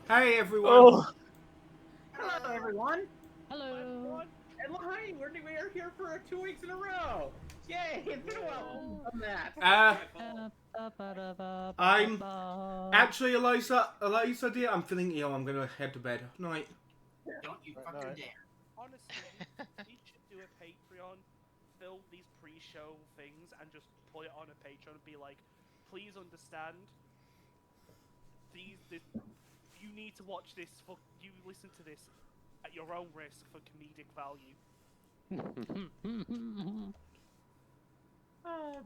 Hey everyone. Oh, Hello, everyone. Hello. And hi, we are here for 2 weeks in a row. Yay! It's been a while since we've done that. I'm actually Eliza dear, I'm feeling ill. I'm gonna head to bed. Night. Don't you Right, fucking no. dare. Honestly, we should do a Patreon, film these pre-show things, and just put it on a Patreon and be like, please understand, you need to watch this, you listen to this at your own risk for comedic value.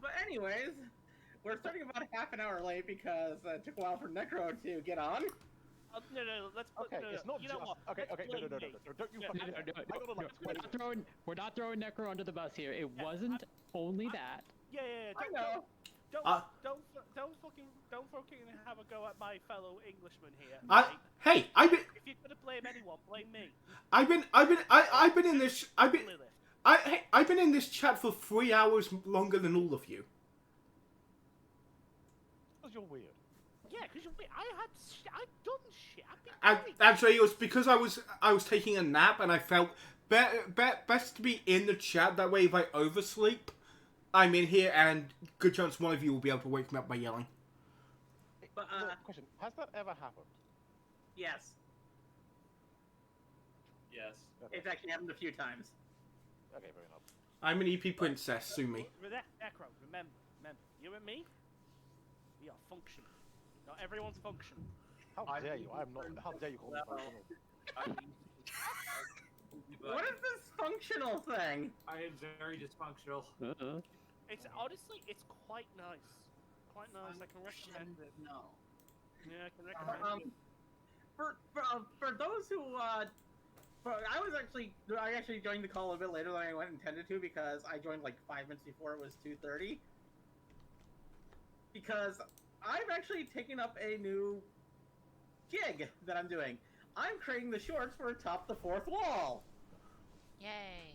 But anyways, we're starting about half an hour late because it took a while for Necro to get on. No, let's put, okay, no, it's not you know just... what? Okay, Let's okay, no, blame me. don't you Yeah, fucking... no, I gotta, like, We're not throwing Necro under the bus here. It wasn't only that. Yeah, I know. Don't fucking have a go at my fellow Englishman here. Hey, I've been If you're gonna blame anyone, blame me. I've been in this Lilith. I've been in this chat for 3 hours longer than all of you. Because you're weird. Yeah, because I've done shit. And actually, it was because I was taking a nap and I felt best to be in the chat. That way, if I oversleep, I'm in here, and good chance one of you will be able to wake me up by yelling. But, Question, has that ever happened? yes. Yes. Okay, It's actually happened a few times. okay, fair enough. I'm an EP princess. Sue me. Necro, remember, you and me, we are functional. Not everyone's functional. How dare you? I am not... How dare you call me functional? What is this functional thing? I am very dysfunctional. It's honestly, it's quite nice. Quite nice. I can recommend it. No. Yeah, I can recommend it. For those who I actually joined the call a bit later than I intended to because I joined like 5 minutes before it was 2:30. Because I've actually taken up a new gig that I'm doing. I'm creating the shorts for Top the Fourth Wall. Yay.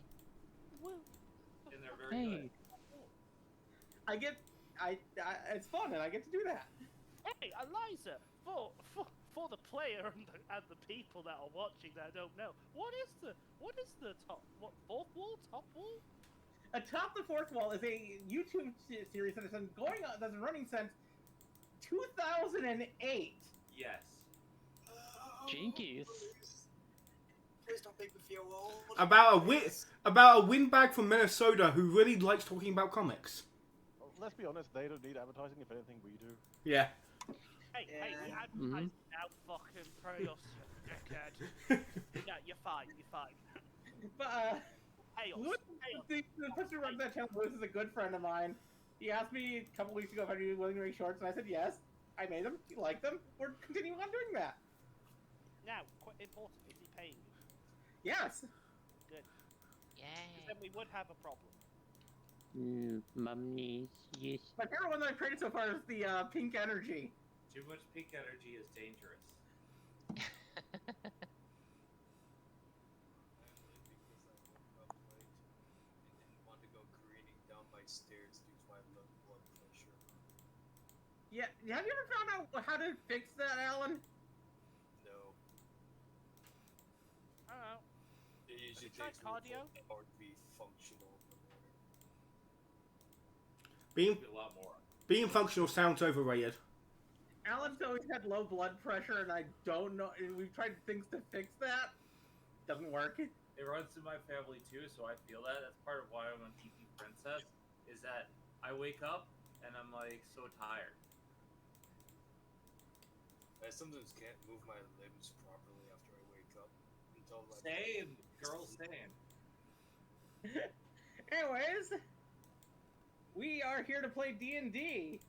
And they're very good. It's fun and I get to do that. Hey, Eliza, for the player and the people that are watching that don't know, what is the fourth wall, top wall? Atop the Fourth Wall is a YouTube series that has been that's been running since 2008. Yes. Jinkies. Please don't make me feel old. About a windbag from Minnesota who really likes talking about comics. Well, let's be honest, they don't need advertising. If anything, we do. Yeah. Hey, we Yeah. advertise now, fucking Aeraus, dickhead. Yeah, you're fine. But Aeraus. the person who runs that channel, Lewis, is a good friend of mine. He asked me a couple weeks ago if I'd be willing to make shorts, and I said yes. I made them. He liked them. We're continuing on doing that. Now, quite important, is he paying you? Yes. Good. Yay. Then we would have a problem. Mummies, yes. My favorite one that I've created so far is the pink energy. Too much pink energy is dangerous. Yeah. Have you ever found out how to fix that, Alan? No. I don't know. It usually Try takes me a cardio? full hour to be functional in the morning. Being A lot more. being functional sounds overrated. Alan's always had low blood pressure, and I don't know. We've tried things to fix that. Doesn't work. It runs through my family too, so I feel that. That's part of why I'm on TP Princess, is that I wake up and I'm like so tired. I sometimes can't move my limbs properly after I wake up until like. Same, girl, same. Anyways, we are here to play D&D.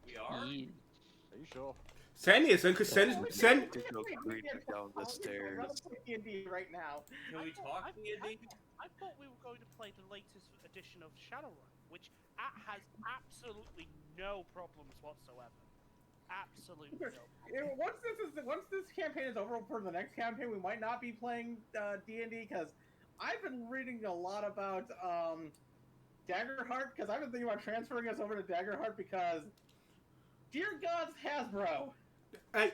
We are? Are you sure? Sen isn't, because Sen There's no creeping down the stairs. We're play D&D right now. Can we talk D&D? I thought we were going to play the latest edition of Shadowrun, which has absolutely no problems whatsoever. Absolutely no. Once this campaign is over for the next campaign, we might not be playing D&D because I've been reading a lot about Daggerheart because I've been thinking about transferring us over to Daggerheart because, dear gods, Hasbro. Hey,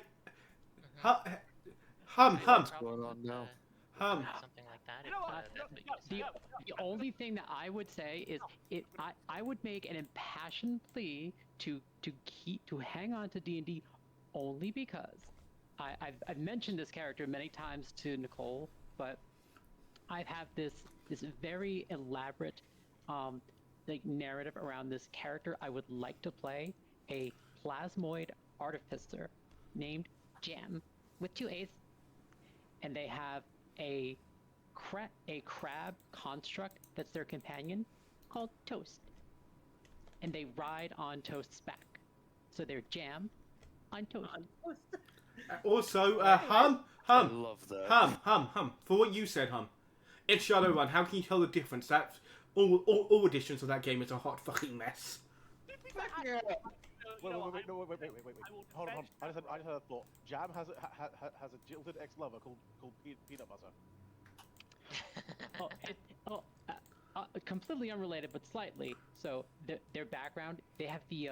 Hum, hum, What's going on now? hum. Something like that. You know what? That makes The, sense. the only thing that I would say is I would make an impassioned plea to hang on to D&D only because I've mentioned this character many times to Nicole, but I have this very elaborate like narrative around this character I would like to play, a plasmoid artificer named Jam with 2 A's, and they have a crab construct that's their companion called Toast, and they ride on Toast's back, so they're Jam on Toast. Also, I hum, love that. hum. For what you said, hum. It's Shadowrun. How can you tell the difference? That all editions of that game is a hot fucking mess. Fuck yeah. Wait. Hold on. I just had a thought. Jam has a jilted ex-lover called Peanut Butter. Completely unrelated, but slightly. So their background, they have the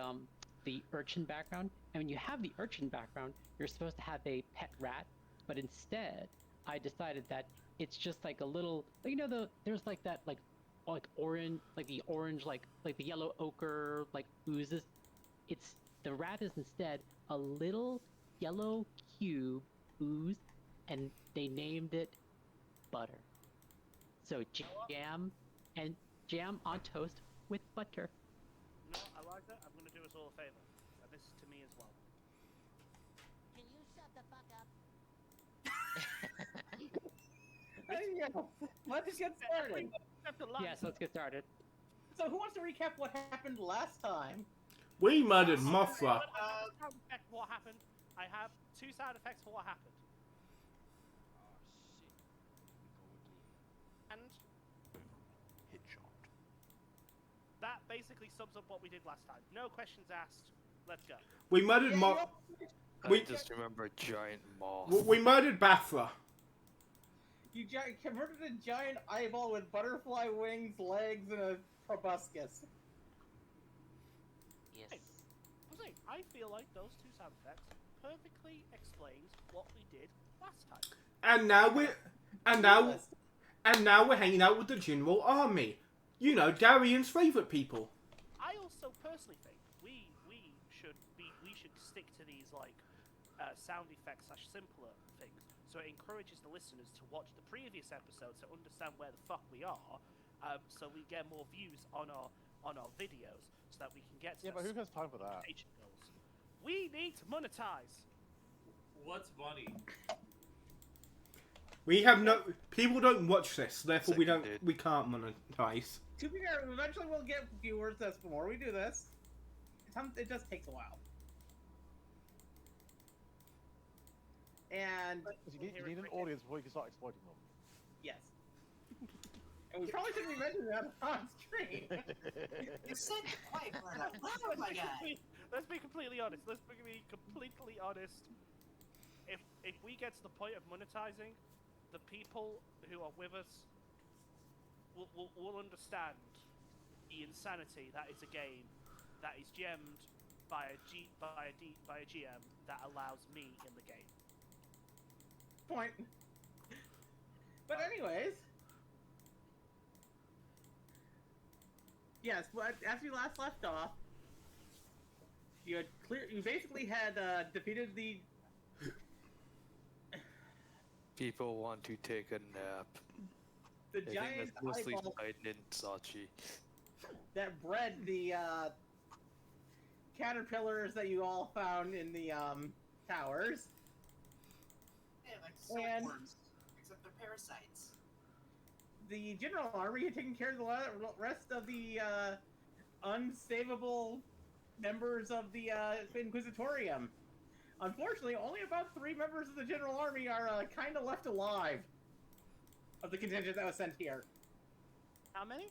urchin background, and when you have the urchin background, you're supposed to have a pet rat, but instead, I decided that it's just like a little, there's like that like orange, like the orange, like the yellow ochre like oozes. It's the rat is instead a little yellow cube ooze, and they named it Butter. So jam on toast with butter. No, I like that. I'm gonna do us all a favor, and this is to me as well. Can you shut the fuck up? Let's get started. Yes, let's get started. So who wants to recap what happened last time? We murdered Mothra. Sound effect for what happened. I have 2 sound effects for what happened. And Hit shot. that basically sums up what we did last time. No questions asked. Let's go. We murdered I just remember a giant moth. We murdered Bathra. You converted a giant eyeball with butterfly wings, legs, and a proboscis. Yes. I feel like those 2 sound effects perfectly explains what we did last time. And now we're hanging out with the General Army. You know, Darian's favourite people. I also personally think we should stick to these like sound effects / simpler things, so it encourages the listeners to watch the previous episodes to understand where the fuck we are, so we get more views on our videos, so that we can get to Yeah, but who has time for that? goals. We need to monetize. What's money? We have no people don't watch this, therefore Seconded. we can't monetize. To be fair, eventually we'll get viewers. That's before we do this. It just takes a while. And You need an audience before you can start exploiting them. yes. And we probably shouldn't be mentioning that on screen. You said it quite well. Oh my god. Let's be completely honest. If we get to the point of monetizing, the people who are with us will understand the insanity that is a game that is gemmed by a GM that allows me in the game. Point. But anyways, yes. But as we last left off, you basically had defeated the. People want to take a nap. The I think giant that's mostly eyeball Titan and Sachi. that bred the caterpillars that you all found in the towers. Yeah, like And- silkworms, except they're parasites. The General Army had taken care of the rest of the unsavable members of the Inquisitorium. Unfortunately, only about 3 members of the General Army are kind of left alive of the contingent that was sent here. How many?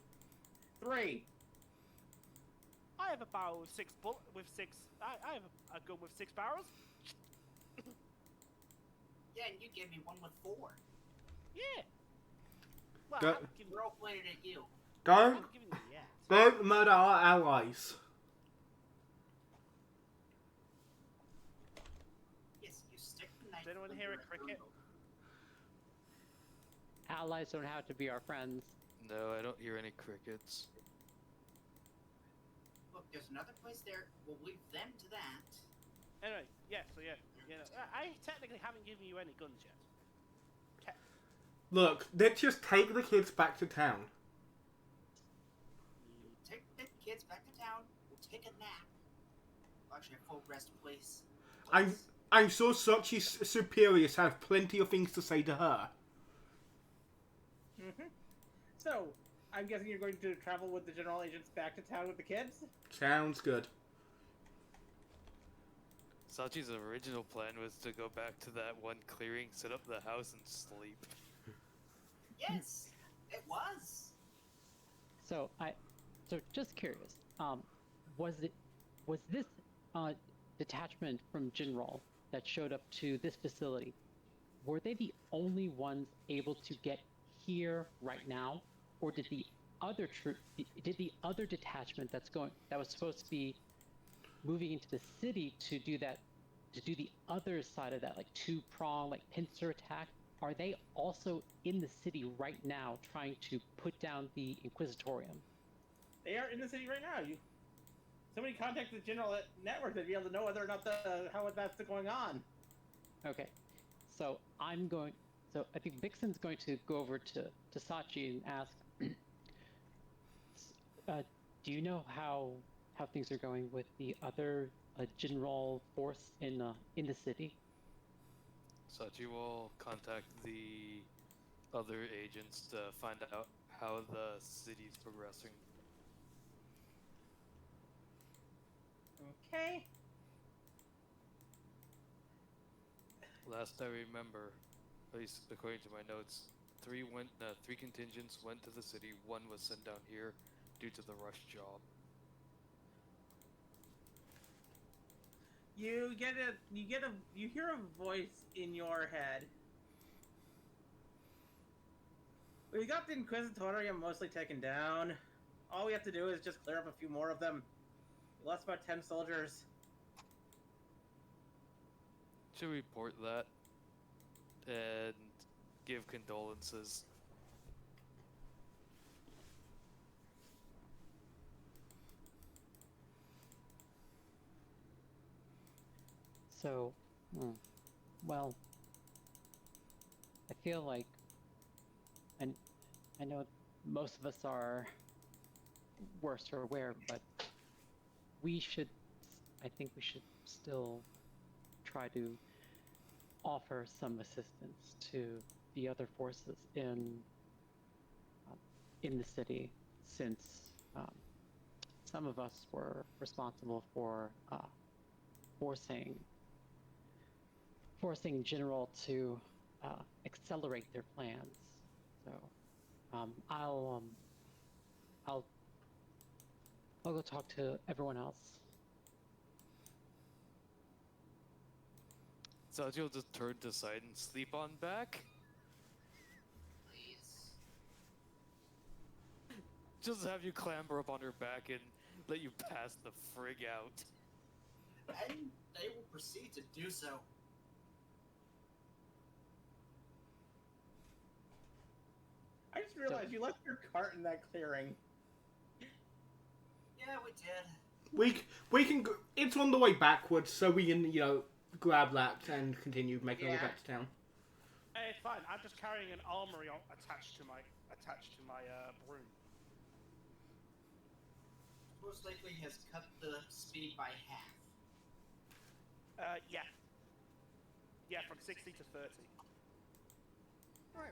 3. I have a barrel with 6 I have a gun with 6 barrels. Yeah, and you gave me one with 4. Yeah. Well, Go- I'm giving They're all pointed at you. Don't I'm giving you yeah. don't murder our allies. Yes, you stick the knife Does anyone hear a cricket? Allies don't have to be our friends. No, I don't hear any crickets. Look, there's another place there. We'll leave them to that. Anyway, yeah, so yeah. You know, I technically haven't given you any guns yet. Look, let's just take the kids back to town. Take the kids back to town. We'll take a nap. Actually, a full rest, please. I'm sure Sochi's superiors have plenty of things to say to her. Mm-hmm. So, I'm guessing you're going to travel with the general agents back to town with the kids? Sounds good. Sachi's original plan was to go back to that one clearing, set up the house, and sleep. Yes, it was. So just curious. Was this detachment from General that showed up to this facility? Were they the only ones able to get here right now, or did the other other detachment that was supposed to be moving into the city to do the other side of that, like two-prong, like pincer attack? Are they also in the city right now trying to put down the Inquisitorium? They are in the city right now. Somebody contact the general network to be able to know whether or not how that's going on. Okay, so I think Vixen's going to go over to Sachi and ask, do you know how things are going with the other general force in the city? Sachi will contact the other agents to find out how the city's progressing. Okay. Last I remember, at least according to my notes, three contingents went to the city. One was sent down here due to the rush job. You hear a voice in your head. We got the Inquisitorium mostly taken down. All we have to do is just clear up a few more of them. We lost about 10 soldiers. Should report that and give condolences. So, well, I feel like, and I know most of us are worse or aware, but I think we should still try to offer some assistance to the other forces in the city, since some of us were responsible for forcing General to accelerate their plans. So I'll go talk to everyone else. Sachi will just turn to side and sleep on back. Please. Just have you clamber up on her back and let you pass the frig out. And they will proceed to do so. I just realized you left your cart in that clearing. Yeah, we did. We can go, it's on the way backwards, so we can grab that and continue making our way back to town. Hey, it's fine. I'm just carrying an armory attached to my broom. Most likely has cut the speed by half. Yeah. Yeah, from 60 to 30.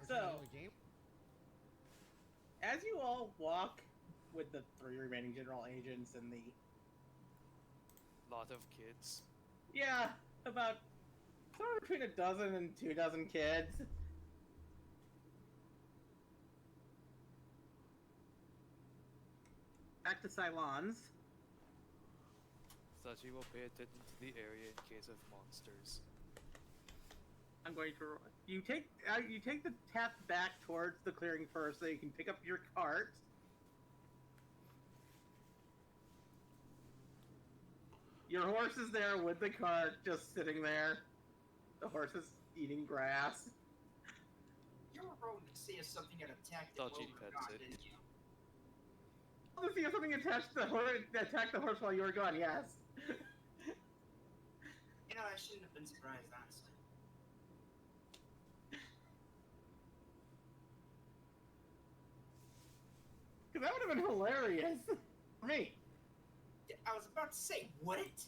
So, as you all walk with the 3 remaining general agents and the... Lot of kids. Yeah, about somewhere between 12 and 24 kids. Back to Cylons. Sachi will pay attention to the area in case of monsters. I'm going to... You take the path back towards the clearing first so you can pick up your cart. Your horse is there with the cart, just sitting there. The horse is eating grass. You were rolling to see if something had attacked it Thought while you'd we were pet gone, it. didn't you? To see if something attached the horse, attacked the horse while you were gone. Yes. You know, I shouldn't have been surprised, honestly. Because that would have been hilarious for me. I was about to say, would it?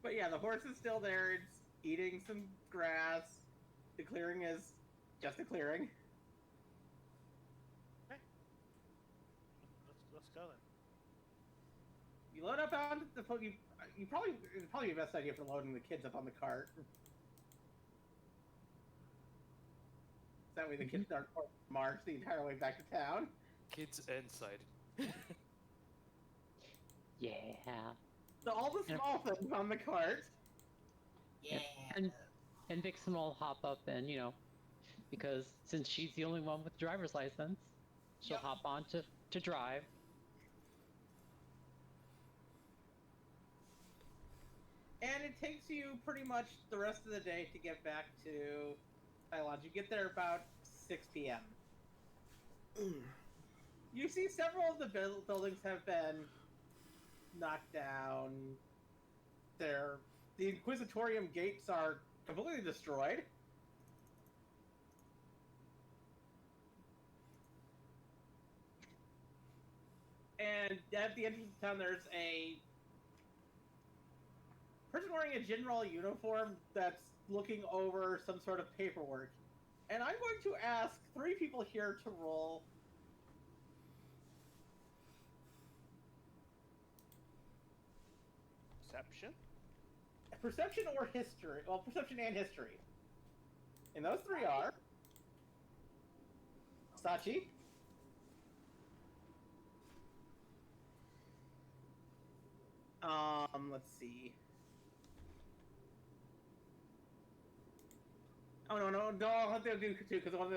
But yeah, the horse is still there. It's eating some grass. The clearing is just a clearing. Let's go then. You load up onto the you probably it'd probably be the best idea for loading the kids up on the cart. That way the kids aren't forced to march the entire way back to town. Kids and side. Yeah. So all the small things on the cart. Yeah. And Vixen will hop up and, because since she's the only one with driver's license, she'll Yep. hop on to drive. And it takes you pretty much the rest of the day to get back to Thailand. You get there about 6 p.m. You see several of the buildings have been knocked down. The Inquisitorium gates are completely destroyed. And at the entrance of town, there's a person wearing a general uniform that's looking over some sort of paperwork. And I'm going to ask 3 people here to roll. Perception or history. Well, perception and history. And those 3 are Sachi, let's see. Oh no! I'll have to do 2 because the only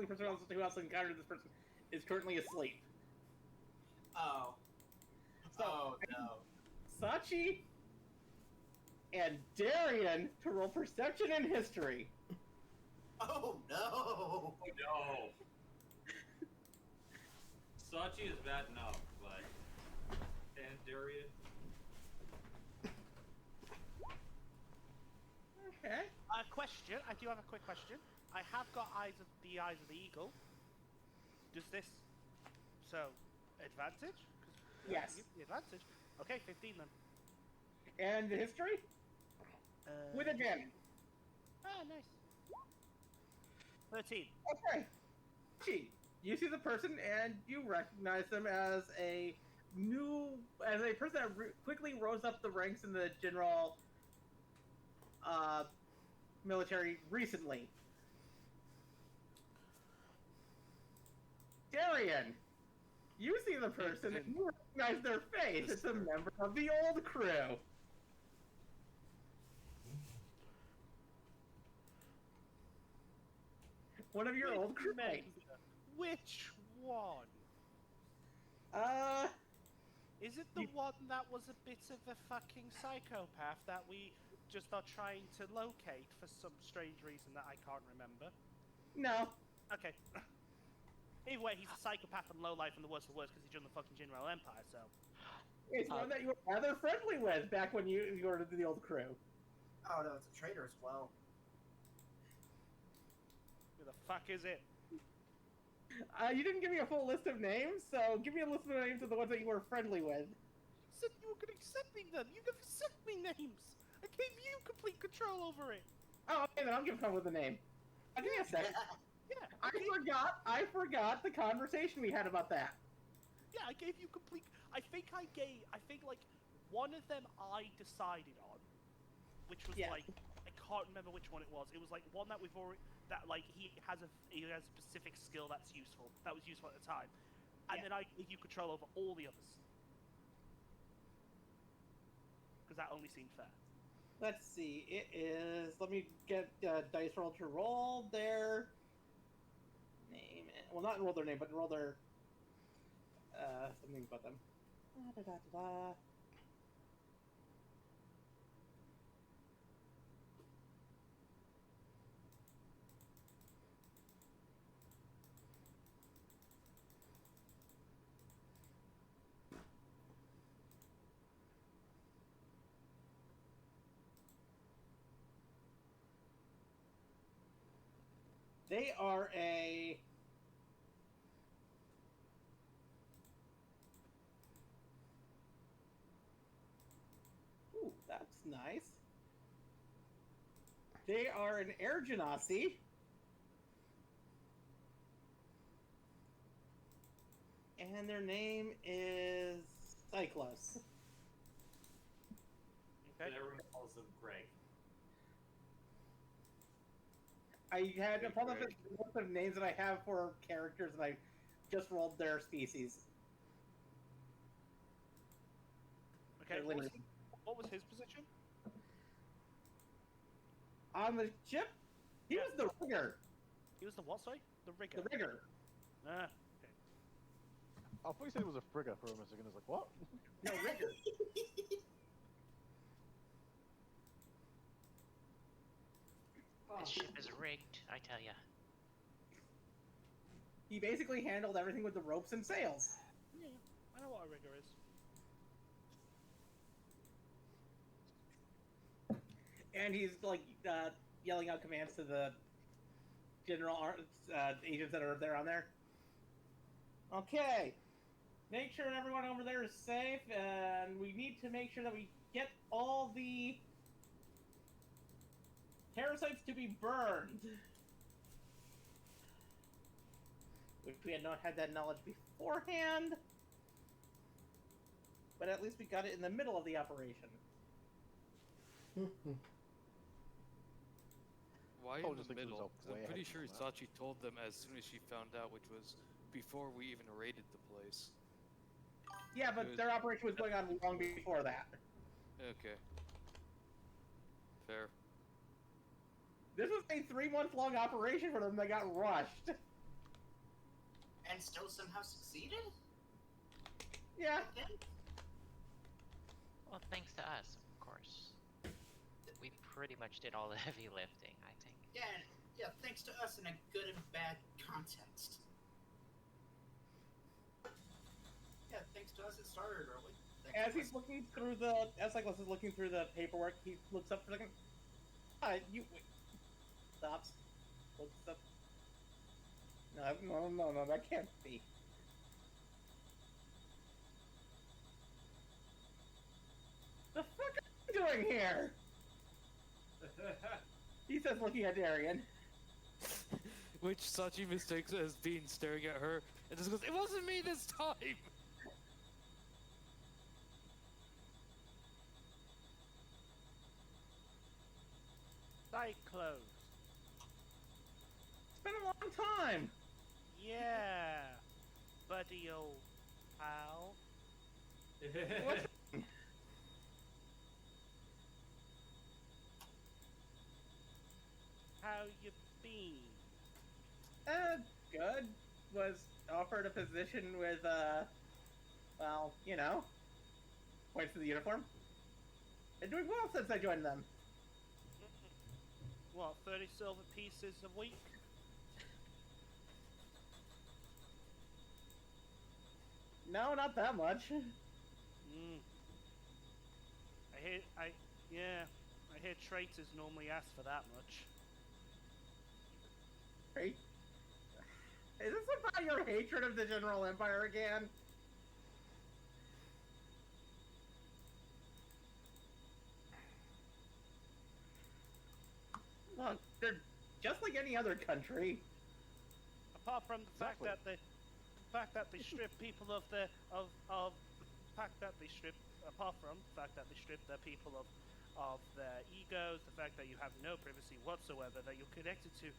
person who else encountered this person is currently asleep. Oh. So, Oh no. Sachi and Darian to roll perception and history. Oh no. Oh no. Sachi is bad enough, but and Darian. Okay. Question. I do have a quick question. I have got the eyes of the eagle. Does this advantage? Yes. Give me the advantage. Okay, 15 then. And the history? With advantage. Ah, nice. 13. Okay. Sachi, you see the person and you recognize them as a person that quickly rose up the ranks in the general military recently. Darian, you see the person and you recognize their face. It's a member of the old crew. One of your old crewmates. Which one? Is it the one that was a bit of a fucking psychopath that we just are trying to locate for some strange reason that I can't remember? No. Okay. Either way, he's a psychopath and lowlife and the worst of the worst because he joined the fucking General Empire, so... It's one that you were rather friendly with back when you were the old crew. Oh no, it's a traitor as well. Who the fuck is it? You didn't give me a full list of names, so give me a list of names of the ones that you were friendly with. You said you were going to send me them! You never sent me names! I gave you complete control over it! Oh, okay, then I'll give come with a name. Give me a second. Yeah, I forgot the conversation we had about that. Yeah, I gave you complete... I think like, one of them I decided on, which was like, I can't remember which one it was. It was like one that we've already, that like, he has a specific skill that was useful at the time. And then I gave you control over all the others. Because that only seemed fair. Let's see, it is, let me get dice roll to roll their name. Well, not roll their name, but roll their, something about them. Da, da, da, da. They are a... Ooh, that's nice. They are an air genasi. And their name is Cyclos. Okay. Everyone calls him Greg. I had a Hey, bunch of Greg. list of names that I have for characters, and I just rolled their species. Okay. Their lineage. What was his position? On the ship, he Yeah. was the rigger. He was the what? Sorry, the rigger. The rigger. Ah. I thought you said it was a frigger for a second. I was like, what? No, rigger. This ship is rigged, I tell ya. He basically handled everything with the ropes and sails. Yeah, I know what a rigger is. And he's like yelling out commands to the agents that are there on there. Okay, make sure everyone over there is safe, and we need to make sure that we get all the parasites to be burned. Which we had not had that knowledge beforehand, but at least we got it in the middle of the operation. Why Paul in just the thinks of middle? himself 'Cause way I'm pretty ahead sure from that. Sachi told them as soon as she found out, which was before we even raided the place. Yeah, but It was- their operation was going on long before that. Okay. Fair. This was a 3-month-long operation for them that got rushed. And still somehow succeeded? Yeah. I think. Well, thanks to us, of course. We pretty much did all the heavy lifting, I think. Yeah, thanks to us in a good and bad context. Yeah, thanks to us it started early. Thanks As to he's us. looking through as Cyclops is looking through the paperwork, he looks up for a second. Wait. Stops. Looks up. No, that can't be. The fuck are you doing here? He says, looking at Darian. Which Sachi mistakes as being staring at her, and just goes, "It wasn't me this time." Cyclone. It's been a long time. Yeah, buddy old pal. What's How you been? Good. Was offered a position with, well, you know, points to the uniform. They're doing well since I joined them. What, 30 silver pieces a week? No, not that much. I hear traitors normally ask for that much. Right? Is this about your hatred of the General Empire again? Look, they're just like any other country. Apart from the Exactly. fact that they strip people of their of fact that they strip apart from the fact that they strip their people of their egos, the fact that you have no privacy whatsoever, that you're connected to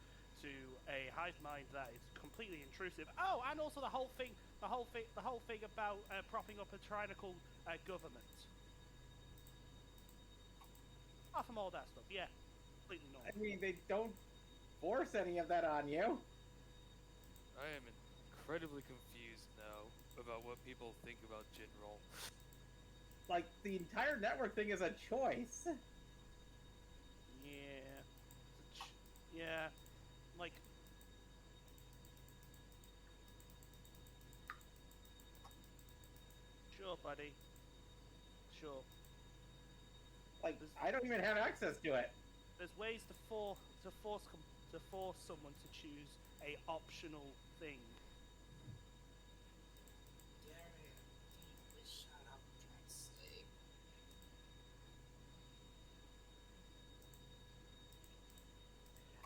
a hive mind that is completely intrusive. Oh, and also the whole thing about propping up a tyrannical government. Apart from all that stuff, yeah, completely I normal. mean, they don't force any of that on you. I am incredibly confused now about what people think about Jin roll. Like, the entire network thing is a choice. Yeah. Yeah. Like, sure, buddy. Sure. Like, I don't even have access to it. There's ways to force someone to choose a optional thing. Darian, please shut up and try to sleep.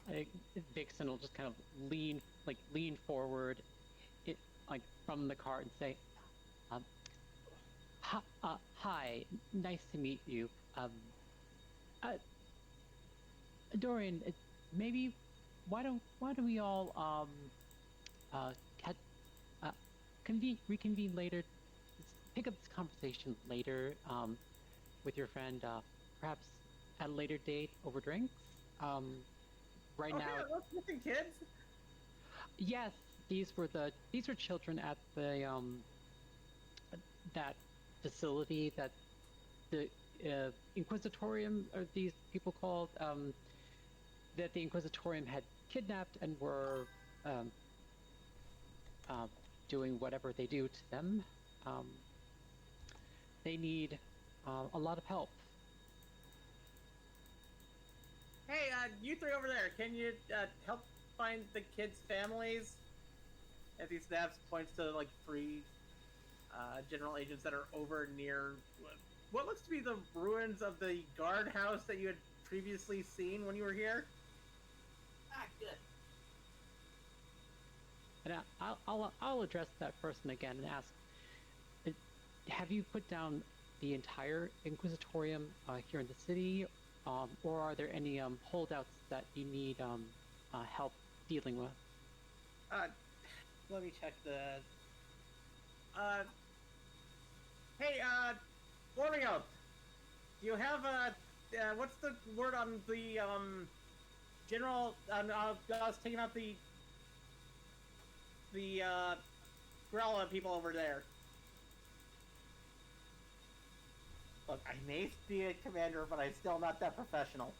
I think Vixen will just kind of lean forward, like from the cart and say, "Hi, nice to meet you. Uh, Dorian, maybe why don't we all catch, reconvene later, pick up this conversation later with your friend, perhaps at a later date over drinks. Right Okay, now, let's listen, kids. yes, these were children at the that facility that the Inquisitorium, or these people called, that the Inquisitorium had kidnapped and were um, doing whatever they do to them. They need a lot of help. Hey, you three over there, can you help find the kids' families? As he snaps, points to like three general agents that are over near what looks to be the ruins of the guardhouse that you had previously seen when you were here. Ah, good. And I'll address that person again and ask, have you put down the entire Inquisitorium here in the city, or are there any holdouts that you need help dealing with? Let me check the. Hey, Oreo, do you have what's the word on the general? I was taking out the Grella people over there. Look, I may be a commander, but I'm still not that professional.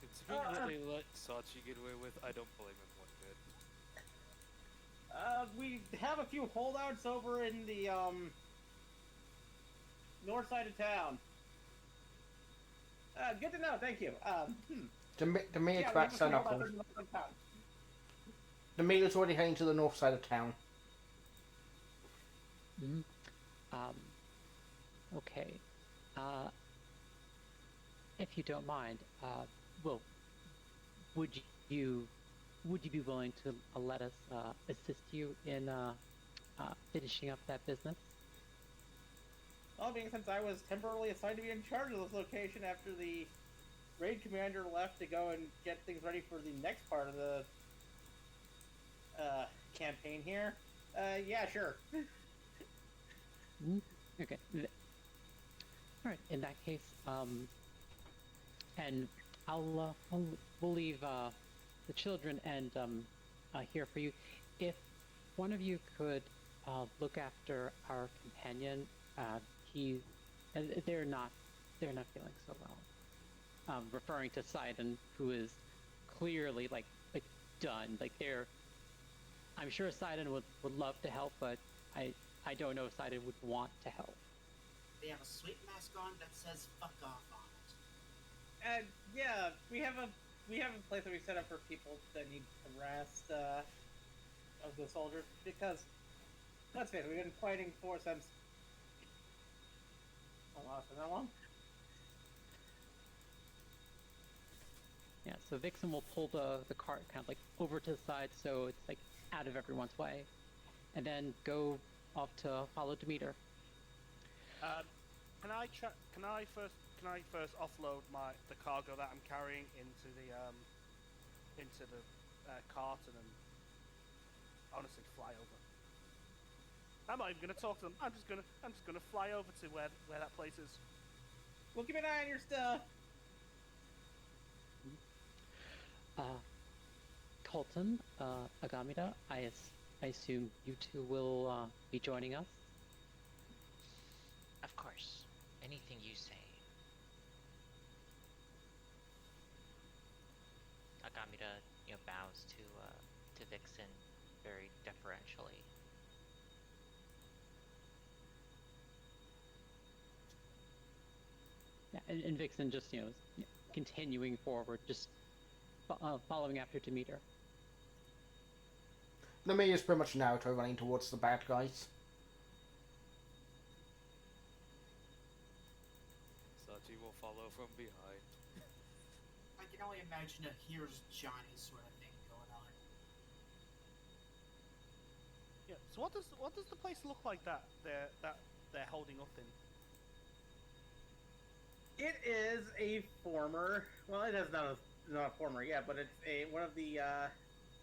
Considering what they let Sachi get away with, I don't blame him one bit. We have a few holdouts over in the north side of town. Good to know. Thank you. The Yeah, meter we have cracks a few are knuckles. holdouts in the north side of town. The meter's already heading to the north side of town. Mm-hmm. Okay. If you don't mind, would you be willing to let us assist you in finishing up that business? Well, being since I was temporarily assigned to be in charge of this location after the raid commander left to go and get things ready for the next part of the campaign here. Yeah, sure. Okay. All right. In that case, and we'll leave the children and here for you. If one of you could look after our companion, they're not feeling so well. Referring to Sidon, who is clearly like done. Like I'm sure Sidon would love to help, but I don't know if Sidon would want to help. They have a sweet mask on that says "fuck off" on it. Yeah, we have a place that we set up for people that need the rest of the soldiers, because let's face it, we've been fighting for since for that long. Yeah, so Vixen will pull the cart kind of like over to the side so it's like out of everyone's way, and then go off to follow Demeter. Can I first offload the cargo that I'm carrying into the cart and then honestly fly over? I'm not even gonna talk to them. I'm just gonna fly over to where that place is. We'll keep an eye on your stuff. Colton, Agamida, I assume you two will be joining us. Of course. Anything you say. Agamida, bows to Vixen very deferentially. Yeah, and Vixen just continuing forward, just following after to meet her. The me is pretty much Naruto running towards the bad guys. Sachi will follow from behind. I can only imagine a here's Johnny sort of thing going on. Yeah. So what does the place look like that they're holding up in? It is a former. Well, it is not a former yet, but it's one of the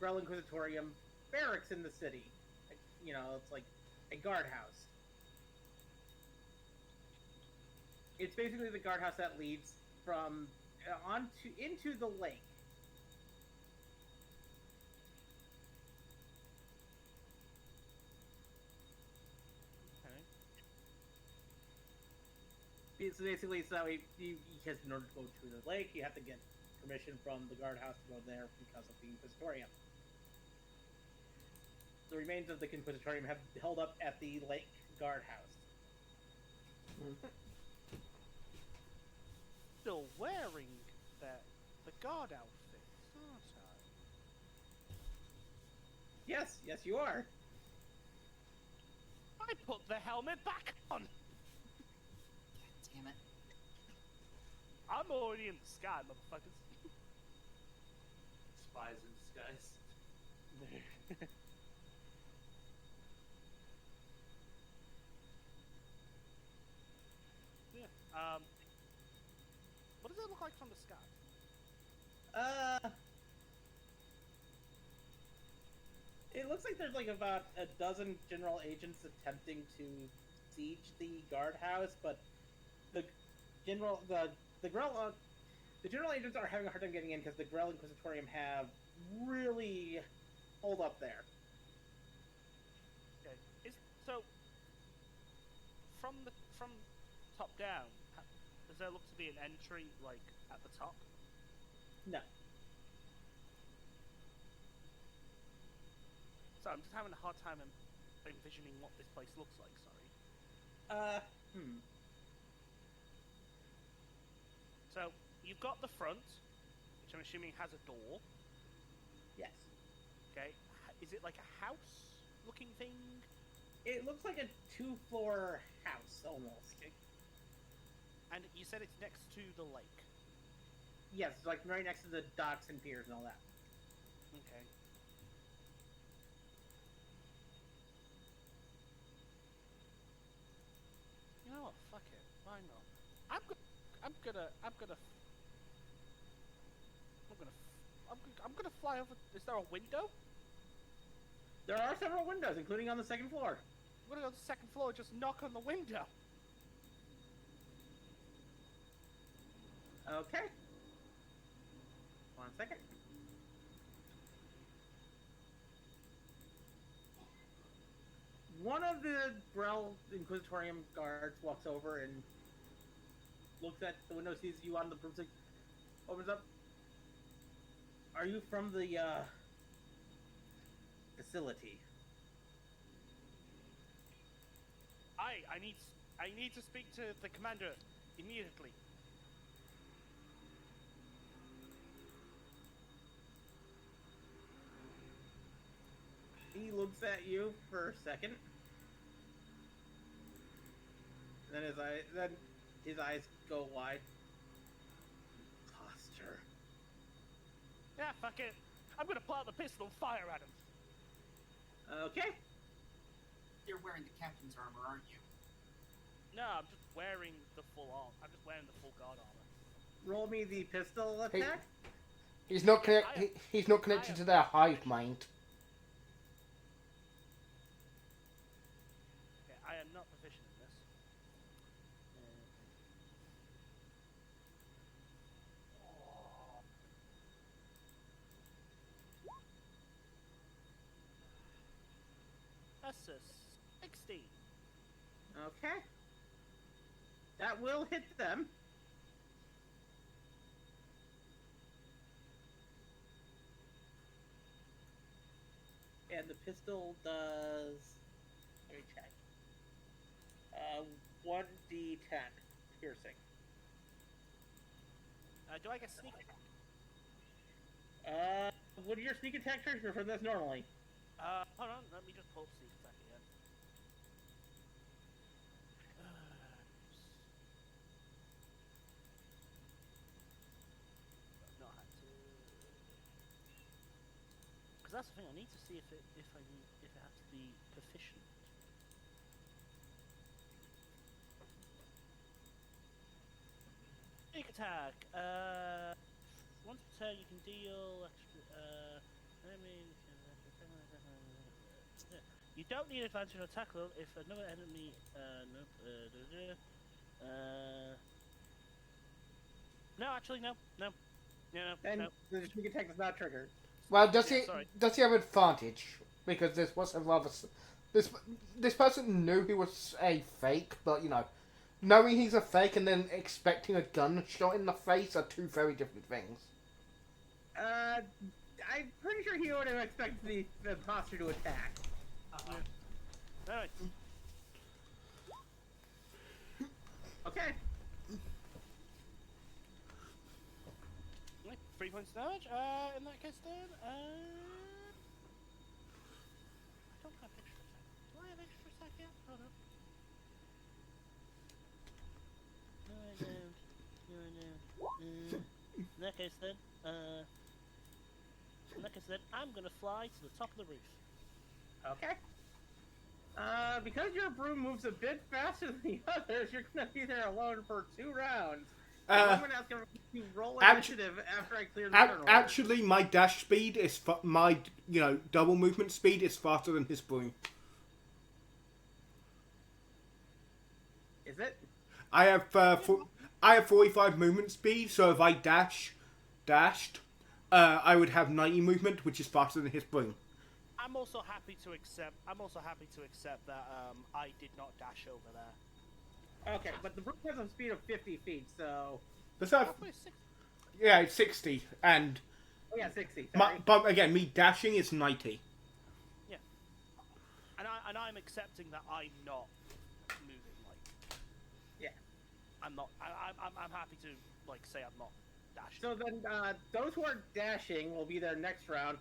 Grell Inquisitorium barracks in the city. It's like a guardhouse. It's basically the guardhouse that leads from into the lake. Okay. So basically, because in order to go to the lake, you have to get permission from the guardhouse to go there because of the Inquisitorium. The remains of the Inquisitorium have held up at the lake guardhouse. Still wearing the guard outfits, aren't I? Yes, you are. I put the helmet back on. God damn it. I'm already in the sky, motherfuckers. Spies in disguise. Yeah. What does it look like from the sky? It looks like there's like about a dozen general agents attempting to siege the guardhouse, but the general agents are having a hard time getting in because the Grell Inquisitorium have really hold up there. Okay. So from top down, does there look to be an entry like at the top? No. So I'm just having a hard time envisioning what this place looks like. Sorry. So you've got the front, which I'm assuming has a door. Yes. Okay. Is it like a house-looking thing? It looks like a 2-floor house almost. And you said it's next to the lake. Yes, it's like right next to the docks and piers and all that. Okay. You know what? Fuck it. Why not? I'm gonna fly over. Is there a window? There are several windows, including on the second floor. I'm gonna go to the second floor and just knock on the window. Okay. 1 second. One of the Grell Inquisitorium guards walks over and looks at the window, sees you on the broomstick, opens up. Are you from the facility? I need to speak to the commander immediately. He looks at you for a second. Then his eyes go wide. Imposter. Yeah, fuck it. I'm gonna pull out the pistol and fire at him. Okay. You're wearing the captain's armor, aren't you? No, I'm just wearing the full armor. I'm just wearing the full guard armor. Roll me the pistol attack. He's not connected to their hive mind. Okay, I am not proficient in this. a 16. Okay. That will hit them. And the pistol does. Let me check. 1d10 piercing. Do I get sneak attack? Would your sneak attack trigger from this normally? Hold on, let me just pull up sneak attack again. I've not had to. Because that's the thing. I need to see if it has to be proficient. Sneak attack. Once per turn, you can deal extra. You don't need advantage on attack roll if another enemy. No, actually, no. And the sneak attack does not trigger. Well, does Yeah, he sorry. does he have advantage? Because this was a rather this person knew he was a fake, but you know, knowing he's a fake and then expecting a gunshot in the face are two very different things. I'm pretty sure he would have expected the imposter to attack. Alright. Okay. 3 points of damage. In that case, then, I don't have extra attack. Do I have extra attack yet? Hold on. No, I don't. In that case, then, I'm gonna fly to the top of the roof. Okay. Because your broom moves a bit faster than the others, you're gonna be there alone for 2 rounds. I'm gonna ask everyone to roll initiative after I clear the turn order. Actually, my dash speed is my double movement speed is faster than his broom. Is it? I have 45 movement speed, so if I dashed, I would have 90 movement, which is faster than his broom. I'm also happy to accept that I did not dash over there. Okay, but the broom has a speed of 50 feet, so... It's it's 60, and... Oh yeah, 60, sorry. But again, me dashing is 90. Yeah. And I'm accepting that I'm not moving, like... Yeah. I'm not... I'm happy to, like, say I'm not dashing. So then, those who are dashing will be there next round,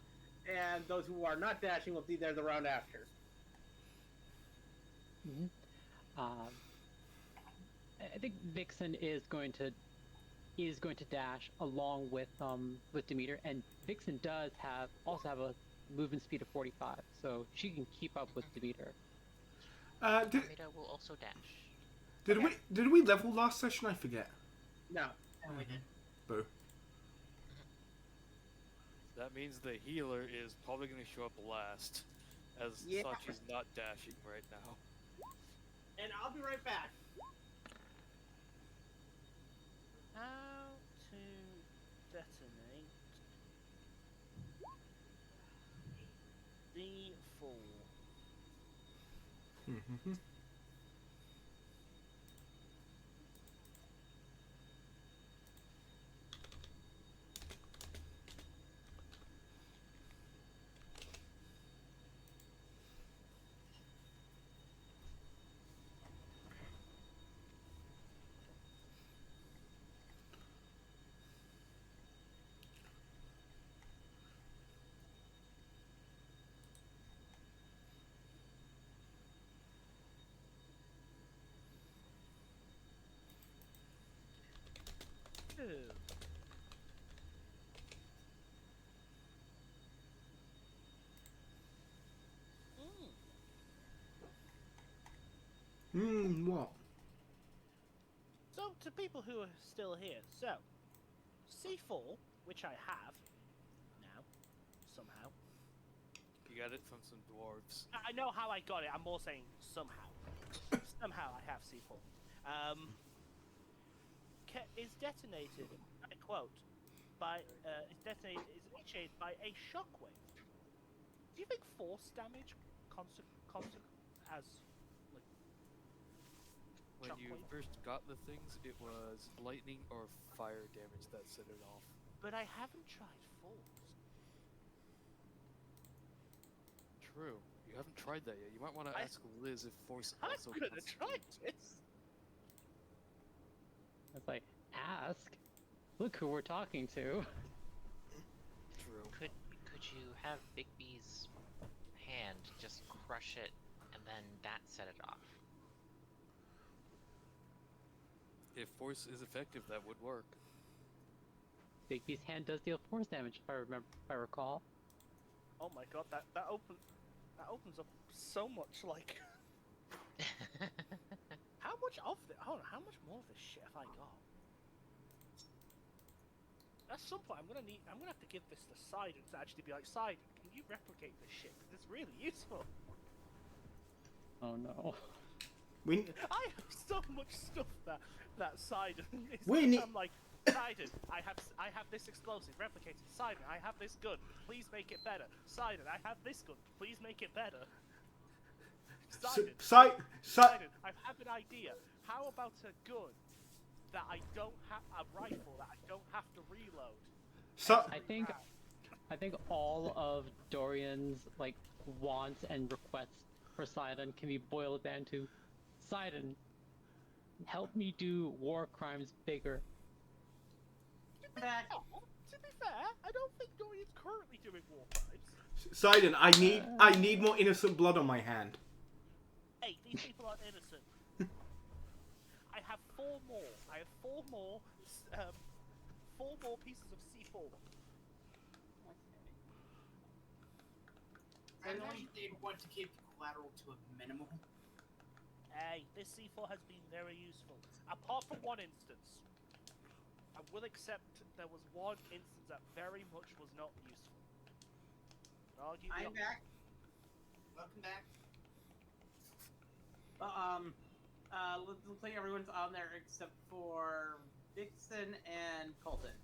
and those who are not dashing will be there the round after. Mm-hmm. I think Vixen is going to dash along with Demeter, and Vixen does also have a movement speed of 45, so she can keep up with Demeter. Demeter will also dash. Did we level last session? I forget. No. Oh, we did. Boo. That means the healer is probably going to show up last, as such is not dashing right now. And I'll be right back. How to detonate the fall. Mm-hmm. What? So, to people who are still here, so C4, which I have now, somehow. You got it from some dwarves. I know how I got it. I'm more saying somehow. Somehow I have C4. Is detonated. I quote. Is initiated by a shockwave. Do you think force damage as like When Chuck you Point. first got the things, it was lightning or fire damage that set it off. But I haven't tried force. True. You haven't tried that yet. You might want to I- ask Liz if force I'm also gonna counts as try damage. this. It's like, ask. Look who we're talking to. True. Could you have Bigby's hand just crush it and then that set it off? If force is effective, that would work. Bigby's hand does deal force damage, if I recall. Oh my god, that opens up so much. Like, how much of the? Hold on, how much more of this shit have I got? At some point, I'm gonna have to give this to Sidon to actually be like, Sidon, can you replicate this shit? 'Cause it's really useful. Oh no. I have so much stuff that Sidon is. We need- I'm like, Sidon, I have this explosive replicated. Sidon, I have this gun. Please make it better. Sidon, I have this gun. Please make it better. Sidon, Sidon, I have an idea. How about a gun that I don't have, a rifle that I don't have to reload? I think all of Dorian's like wants and requests for Sidon can be boiled down to Sidon, help me do war crimes bigger. To be fair, I don't think Dorian's currently doing war crimes. Sidon, I need more innocent blood on my hand. Hey, these people aren't innocent. I have four more. I have four more pieces of C4. I imagine they'd want to keep the collateral to a minimum. Hey, this C4 has been very useful. Apart from one instance. I will accept there was one instance that very much was not useful. I'm back. Welcome back. Looks like everyone's on there except for Vixen and Colton.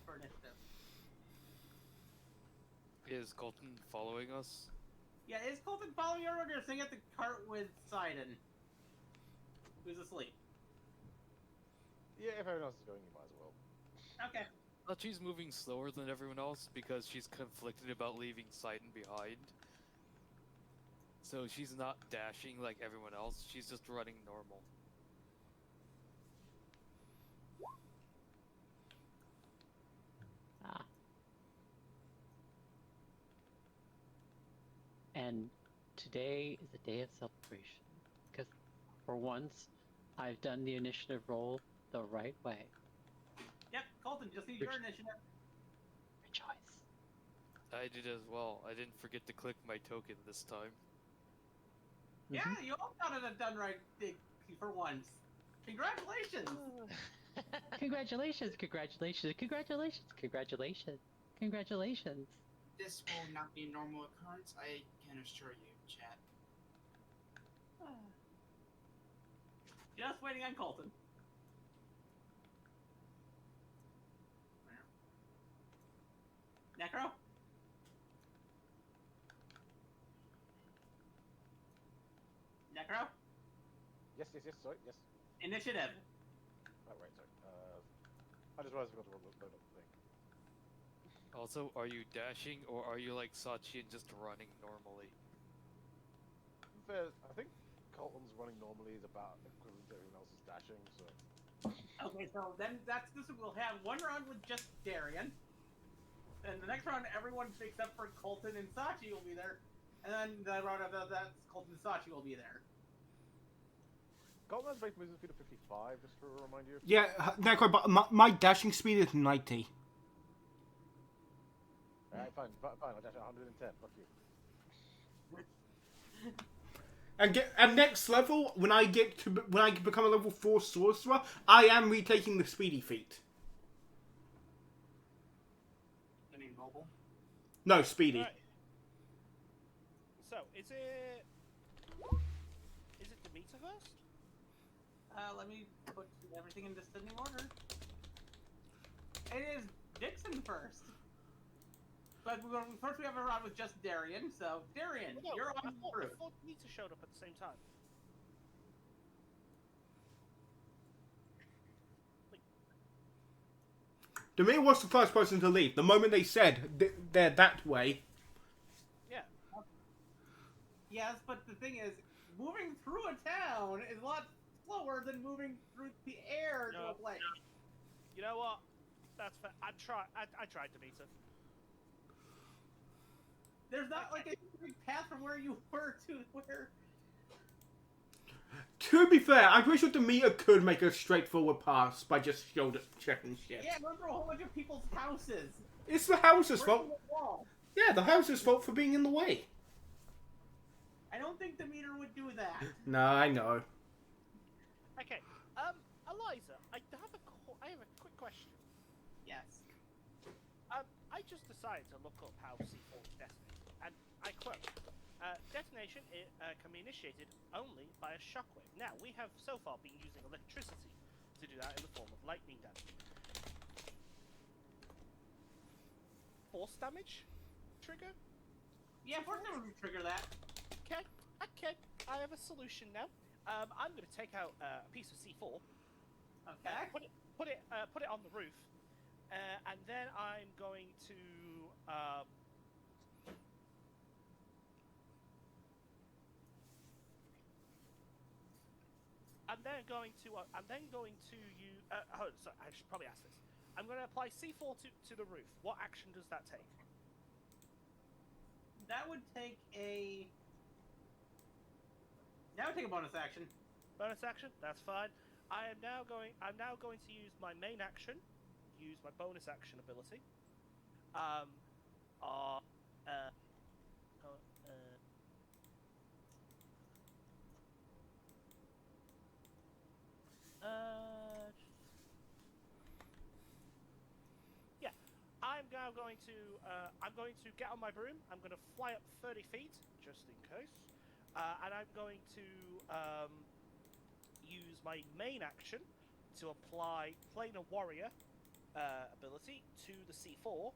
For initiative. Is Colton following us? Yeah, is Colton following you, or are you sitting at the cart with Sidon? Who's asleep? Yeah, if everyone else is going, you might as well. Okay. But she's moving slower than everyone else because she's conflicted about leaving Sidon behind. So she's not dashing like everyone else, she's just running normal. And today is a day of celebration, because for once, I've done the initiative roll the right way. Yep, Colton, just need your initiative. Rejoice. I did as well. I didn't forget to click my token this time. Yeah, you all got it done right for once. Congratulations! Congratulations, congratulations, congratulations, congratulations, congratulations. This will not be a normal occurrence, I can assure you, chat. Just waiting on Colton. Necro? Necro? Yes, sorry, yes. Initiative. Oh, right, sorry. I just realized I forgot to load up the thing. Also, are you dashing or are you like Sachi and just running normally? Fair, I think Colton's running normally is about equivalent to everyone else's dashing, so... Okay, so then this we'll have one round with just Darian. And the next round, everyone except for Colton and Sachi will be there. And then the round after that, Colton and Sachi will be there. Colton has base movement speed of 55, just to remind you. Yeah, Necro, but my dashing speed is 90. Alright, fine, I'll dash at 110, fuck you. And next level, when I become a level 4 sorcerer, I am retaking the speedy feat. I mean, mobile. No, speedy. Right. So, is it Demeter first? Let me put everything in descending order. It is Dixon first. But first we have a round with just Darian. So Darian, No, you're I on thought, the roof. I thought Nita showed up at the same time. Demir was the first person to leave. The moment they said they're that way. Yeah. Yes, but the thing is, moving through a town is a lot slower than moving through the air to a place. You know what? That's fair. I tried to meet her. There's not like a big path from where you were to where. To be fair, I'm pretty sure Demeter could make a straightforward pass by just shoulder checking shit. Yeah, run through a whole bunch of people's houses. It's the house's fault. The wall. Yeah, the house's fault for being in the way. I don't think Demeter would do that. No, I know. Okay. Eliza, I have a quick question. Yes. I just decided to look up how C4 is detonated, and I quote, detonation can be initiated only by a shockwave. Now, we have so far been using electricity to do that in the form of lightning damage. Force damage? Trigger? Yeah, force damage would trigger that. Okay, I have a solution now. I'm going to take out a piece of C4. Okay. Put it on the roof. And then I'm going to use. Sorry, I should probably ask this. I'm going to apply C4 to the roof. What action does that take? That would take a. That would take a bonus action. Bonus action? That's fine. I'm now going to use my main action. Use my bonus action ability. Yeah, I'm going to get on my broom. I'm going to fly up 30 feet, just in case, and I'm going to use my main action to apply Planar Warrior ability to the C4,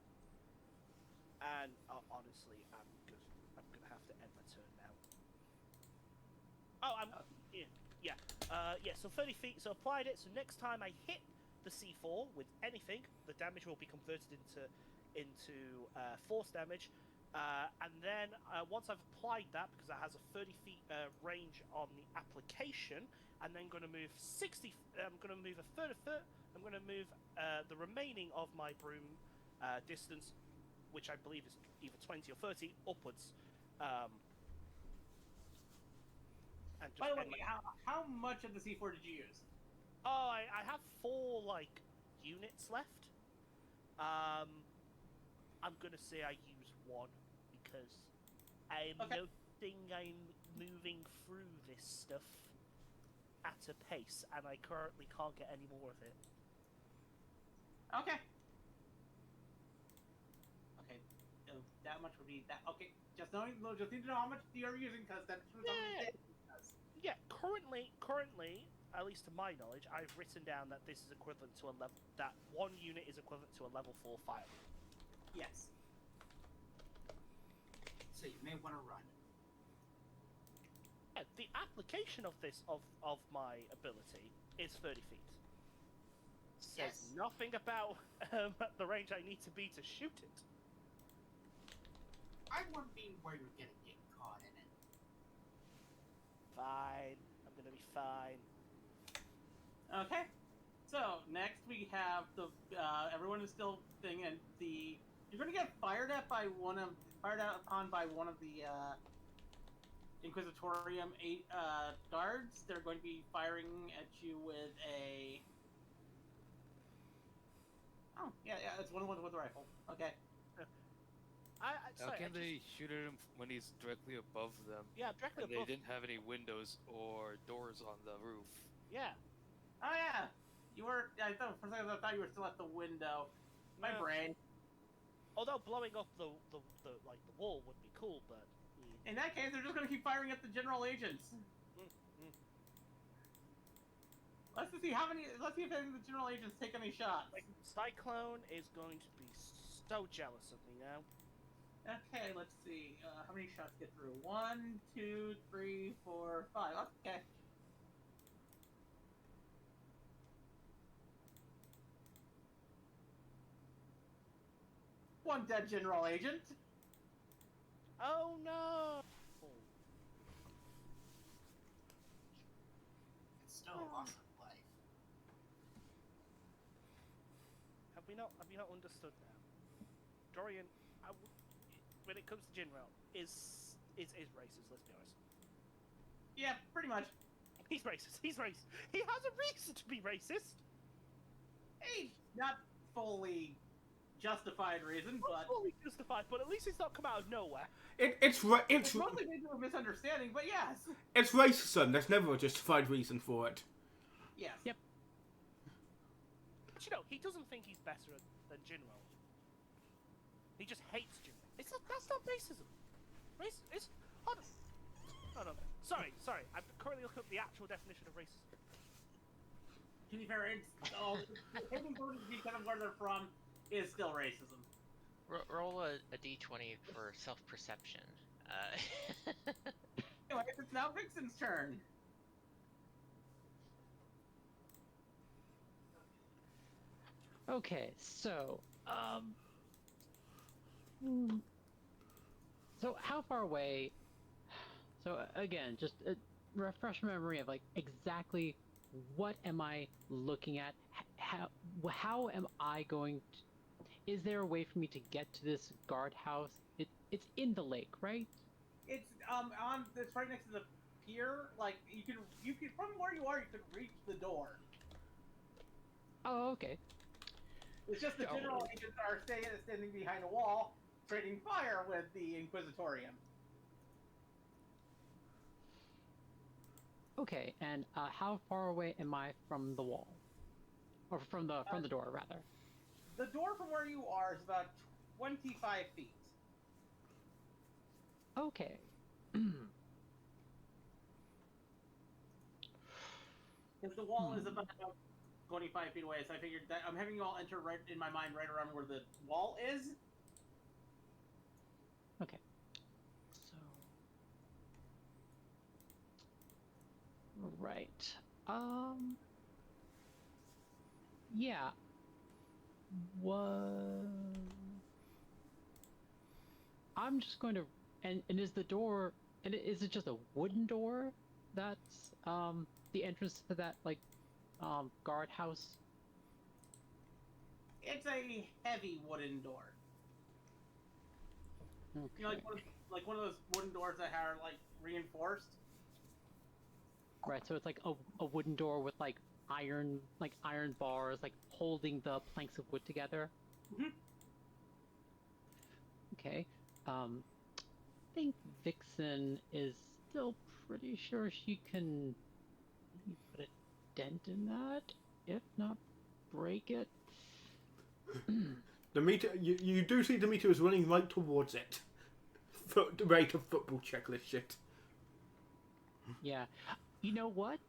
and honestly, I'm gonna have to end my turn now. Oh, so 30 feet. So applied it. So next time I hit the C4 with anything, the damage will be converted into force damage. And then once I've applied that, because it has a 30 feet range on the application, I'm then going to move 60. I'm going to move a third of foot. I'm going to move the remaining of my broom distance, which I believe is either 20 or 30, upwards. And just By the way, how much of the C4 did you use? Oh, I have 4 units left. I'm gonna say I use 1 because I'm noticing I'm moving through this stuff at a pace, and I currently can't get any more of it. Okay. Okay, so that much would be that. Okay, just need to know how much you're using, because that's Yeah, currently, at least to my knowledge, I've written down that this is equivalent to a level. That 1 unit is equivalent to a level 4 fire. Yes. So you may want to run. Yeah, the application of this of my ability is 30 feet. Says nothing about the range I need to be to shoot it. I wondering where you're gonna get caught in it. Fine. I'm gonna be fine. Okay. So next we have the everyone is still thing, and you're gonna get fired upon by one of the Inquisitorium 8 guards. They're going to be firing at you with a. Oh yeah, it's one of the ones with the rifle. Okay. How can they shoot at him when he's directly above them? Yeah, directly and above. They didn't have any windows or doors on the roof. Yeah. Oh yeah, you were. I thought for a second I thought you were still at the window. My brain. Although blowing up the wall would be cool, but in that case, they're just gonna keep firing at the general agents. Let's see if any of the general agents take any shots. Cyclone is going to be so jealous of me now. Okay, let's see. How many shots get through? 1, 2, 3, 4, 5. Okay. One dead general agent. Oh no! It's still a loss of life. Have you not understood now? Dorian, when it comes to Jinro, is racist. Let's be honest. Yeah, pretty much. He's racist. He's racist. He has a reason to be racist. Hey, not fully justified reason, Not but fully justified, but at least it's not come out of nowhere. It's it's mostly due to a misunderstanding. But yes, it's racism. There's never a justified reason for it. yes. Yep. But you know, he doesn't think he's better than Jinro. He just hates Jinro. That's not racism. Hold on. Hold on. Sorry. I'm currently looking up the actual definition of racism. To be fair, it's hating voters because of where they're from is still racism. Roll a d20 for self-perception. Anyway, it's now Vixen's turn. Okay, so so how far away? So again, just refresh my memory of like exactly what am I looking at? How am I going to? Is there a way for me to get to this guardhouse? It's in the lake, right? It's it's right next to the pier. Like you can from where you are, you could reach the door. Oh, okay. It's just the general agents are standing behind a wall, trading fire with the Inquisitorium. Okay, and how far away am I from the wall, or from the door rather? The door from where you are is about 25 feet. Okay. Because the wall is about 25 feet away, so I figured that I'm having you all enter right in my mind, right around where the wall is. Okay. So. Right. Yeah. I'm just going to. And is the door. And is it just a wooden door that's the entrance to that like guardhouse? It's a heavy wooden door. Okay. You know, like one of those wooden doors that are like reinforced. Right, so it's like a wooden door with like iron bars like holding the planks of wood together. Mm-hmm. Okay. I think Vixen is still pretty sure she can maybe put a dent in that, if not break it. Demeter, you do see Demeter is running right towards it. The rate of football checklist shit. Yeah. You know what?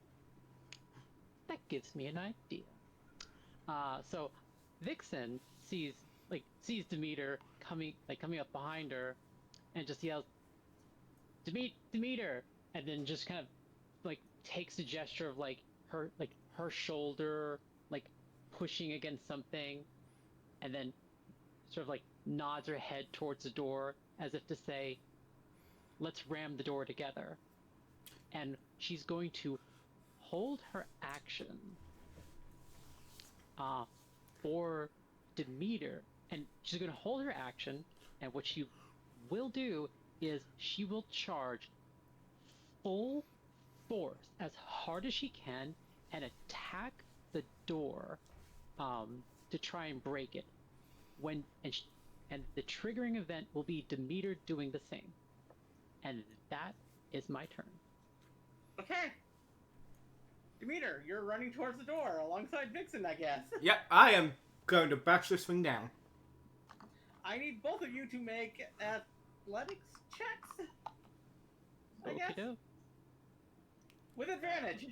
That gives me an idea. So Vixen sees Demeter coming up behind her, and just yells, Demeter, and then just kind of like takes a gesture of like her shoulder like pushing against something, and then sort of like nods her head towards the door as if to say, let's ram the door together. And she's going to hold her action for Demeter, and she's going to hold her action, and what she will do is she will charge full force as hard as she can and attack the door to try and break it. And the triggering event will be Demeter doing the same. And that is my turn. Okay. Demeter, you're running towards the door alongside Vixen, I guess. Yep, I am going to bash this thing down. I need both of you to make athletics checks. I guess. Okey-doke. With advantage.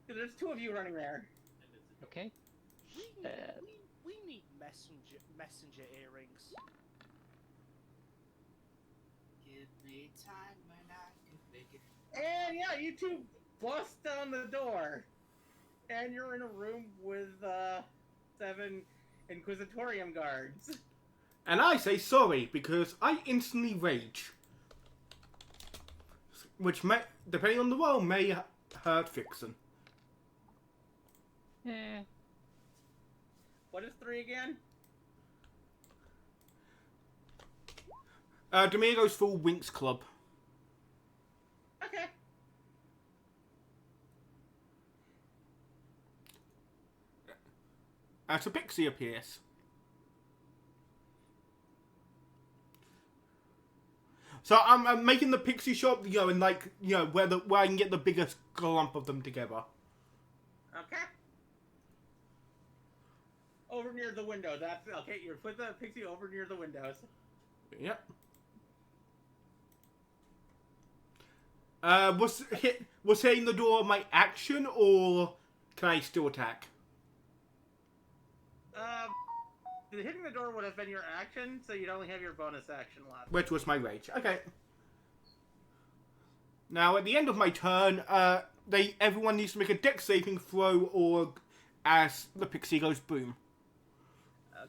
Because there's two of you running there. Okay. We need messenger earrings. Give me time when I can make it. And yeah, you two bust down the door, and you're in a room with 7 Inquisitorium guards. And I say sorry because I instantly rage. Which may, depending on the role, may hurt Vixen. Eh. What is 3 again? Domingo's full Winx Club. Okay. As a pixie appears. So I'm making the pixie shop, you know, and like, you know, where I can get the biggest clump of them together. Okay. Over near the window. That's okay. You put the pixie over near the windows. Yep. Was hitting the door my action, or can I still attack? Hitting the door would have been your action, so you'd only have your bonus action left. Which was my rage. Okay. Now, at the end of my turn, everyone needs to make a dex saving throw, or as the pixie goes boom.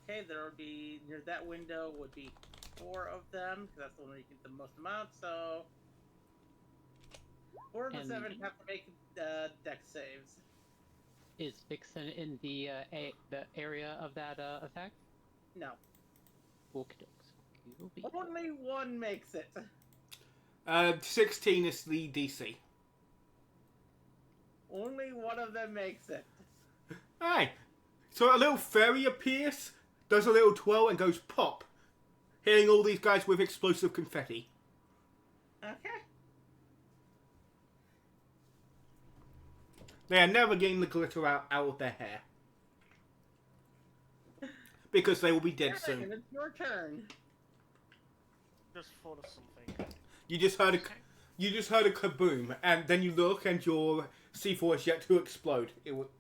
Okay, there would be near that window would be 4 of them, because that's the one where you get the most amount. So 4 of the 7 have to make dex saves. Is Vixen in the area of that effect? No. Okey-dokes. Only 1 makes it. 16 is the DC. Only 1 of them makes it. Hey, so a little fairy appears, does a little twirl, and goes pop, hitting all these guys with explosive confetti. Okay. They are never getting the glitter out of their hair. Because they will be dead soon. It's your turn. Just thought of something. You just heard a kaboom, and then you look and your C4 is yet to explode. It will...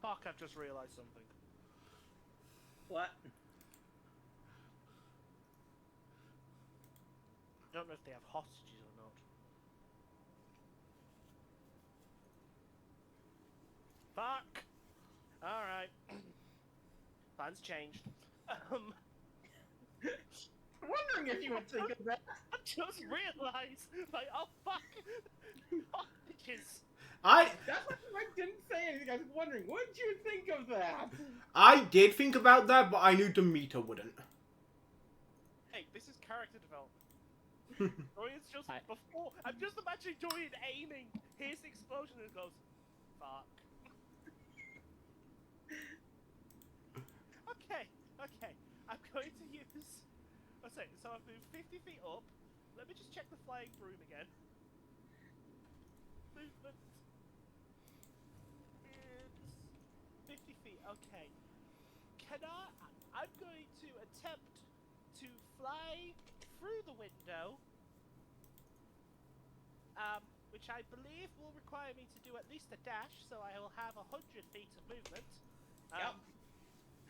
Fuck, I've just realised something. What? I don't know if they have hostages or not. Fuck! Alright. Plans changed. I'm wondering if you would think of that. I just realised! Like, oh fuck! Hostages! That's what I didn't say anything. I was wondering, what did you think of that? I did think about that, but I knew Demeter wouldn't. Hey, this is character development. Dorian's just before. I'm just imagining Dorian aiming, hears the explosion, and goes, "Fuck." Okay. I'm going to use. Let's say so. I've moved 50 feet up. Let me just check the flying broom again. Movement. It's 50 feet. Okay. Can I'm going to attempt to fly through the window, which I believe will require me to do at least a dash, so I will have 100 feet of movement. Yep.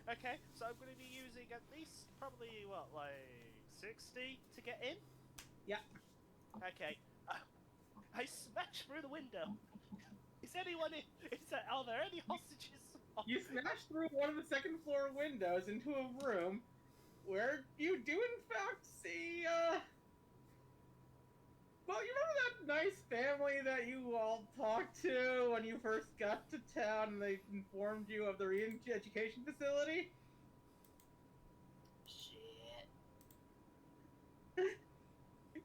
Okay, so I'm going to be using at least probably, what, like 60 to get in? Yeah. Okay. I smash through the window. Is anyone in? Are there any hostages? You smash through one of the second floor windows into a room where you do in fact see, well, you remember that nice family that you all talked to when you first got to town and they informed you of the re-education facility? Shit.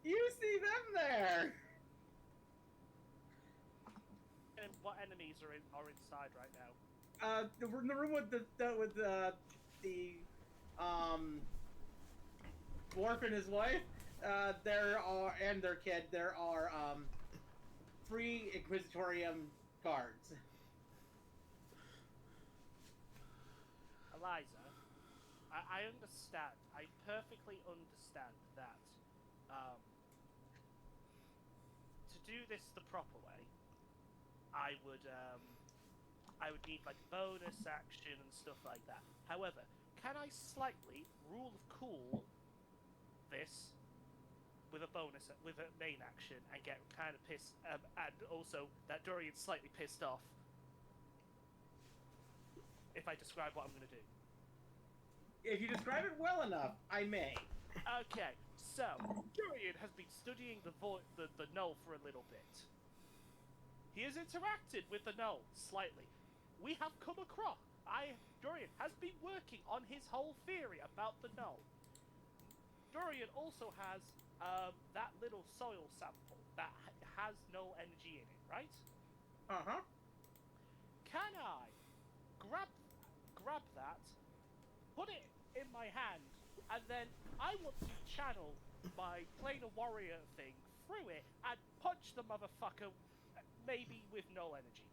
You see them there! And what enemies are inside right now? In the room with the dwarf and his wife, there are, and their kid, there are, 3 Inquisitorium guards. Eliza, I understand. I perfectly understand that, to do this the proper way, I would need like bonus action and stuff like that. However, can I slightly, rule of cool, this with a bonus, with a main action, and get kind of pissed, and also that Dorian's slightly pissed off. If I describe what I'm going to do. If you describe it well enough, I may. Okay, so Dorian has been studying the null for a little bit. He has interacted with the null slightly. We have come across. Dorian has been working on his whole theory about the null. Dorian also has that little soil sample that has no energy in it, right? Uh-huh. Can I grab that, put it in my hand, and then I want to channel my planar warrior thing through it and punch the motherfucker, maybe with no energy.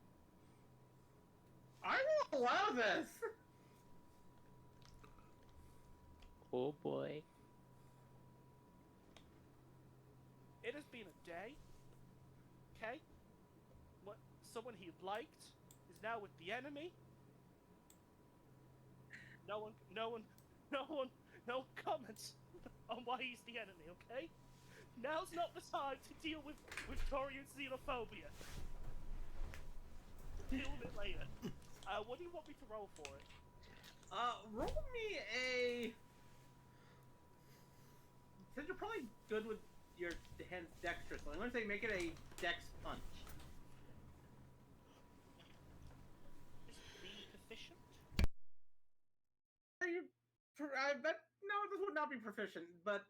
I will allow this! Oh boy. It has been a day. Okay? What someone he liked is now with the enemy. No one comments on why he's the enemy, okay? Now's not the time to deal with Dorian's xenophobia. Deal with it later. What do you want me to roll for it? Roll me a... Since you're probably good with your hands dexterously, I'm going to say make it a dex punch. Is be proficient? Are you... no, this would not be proficient, but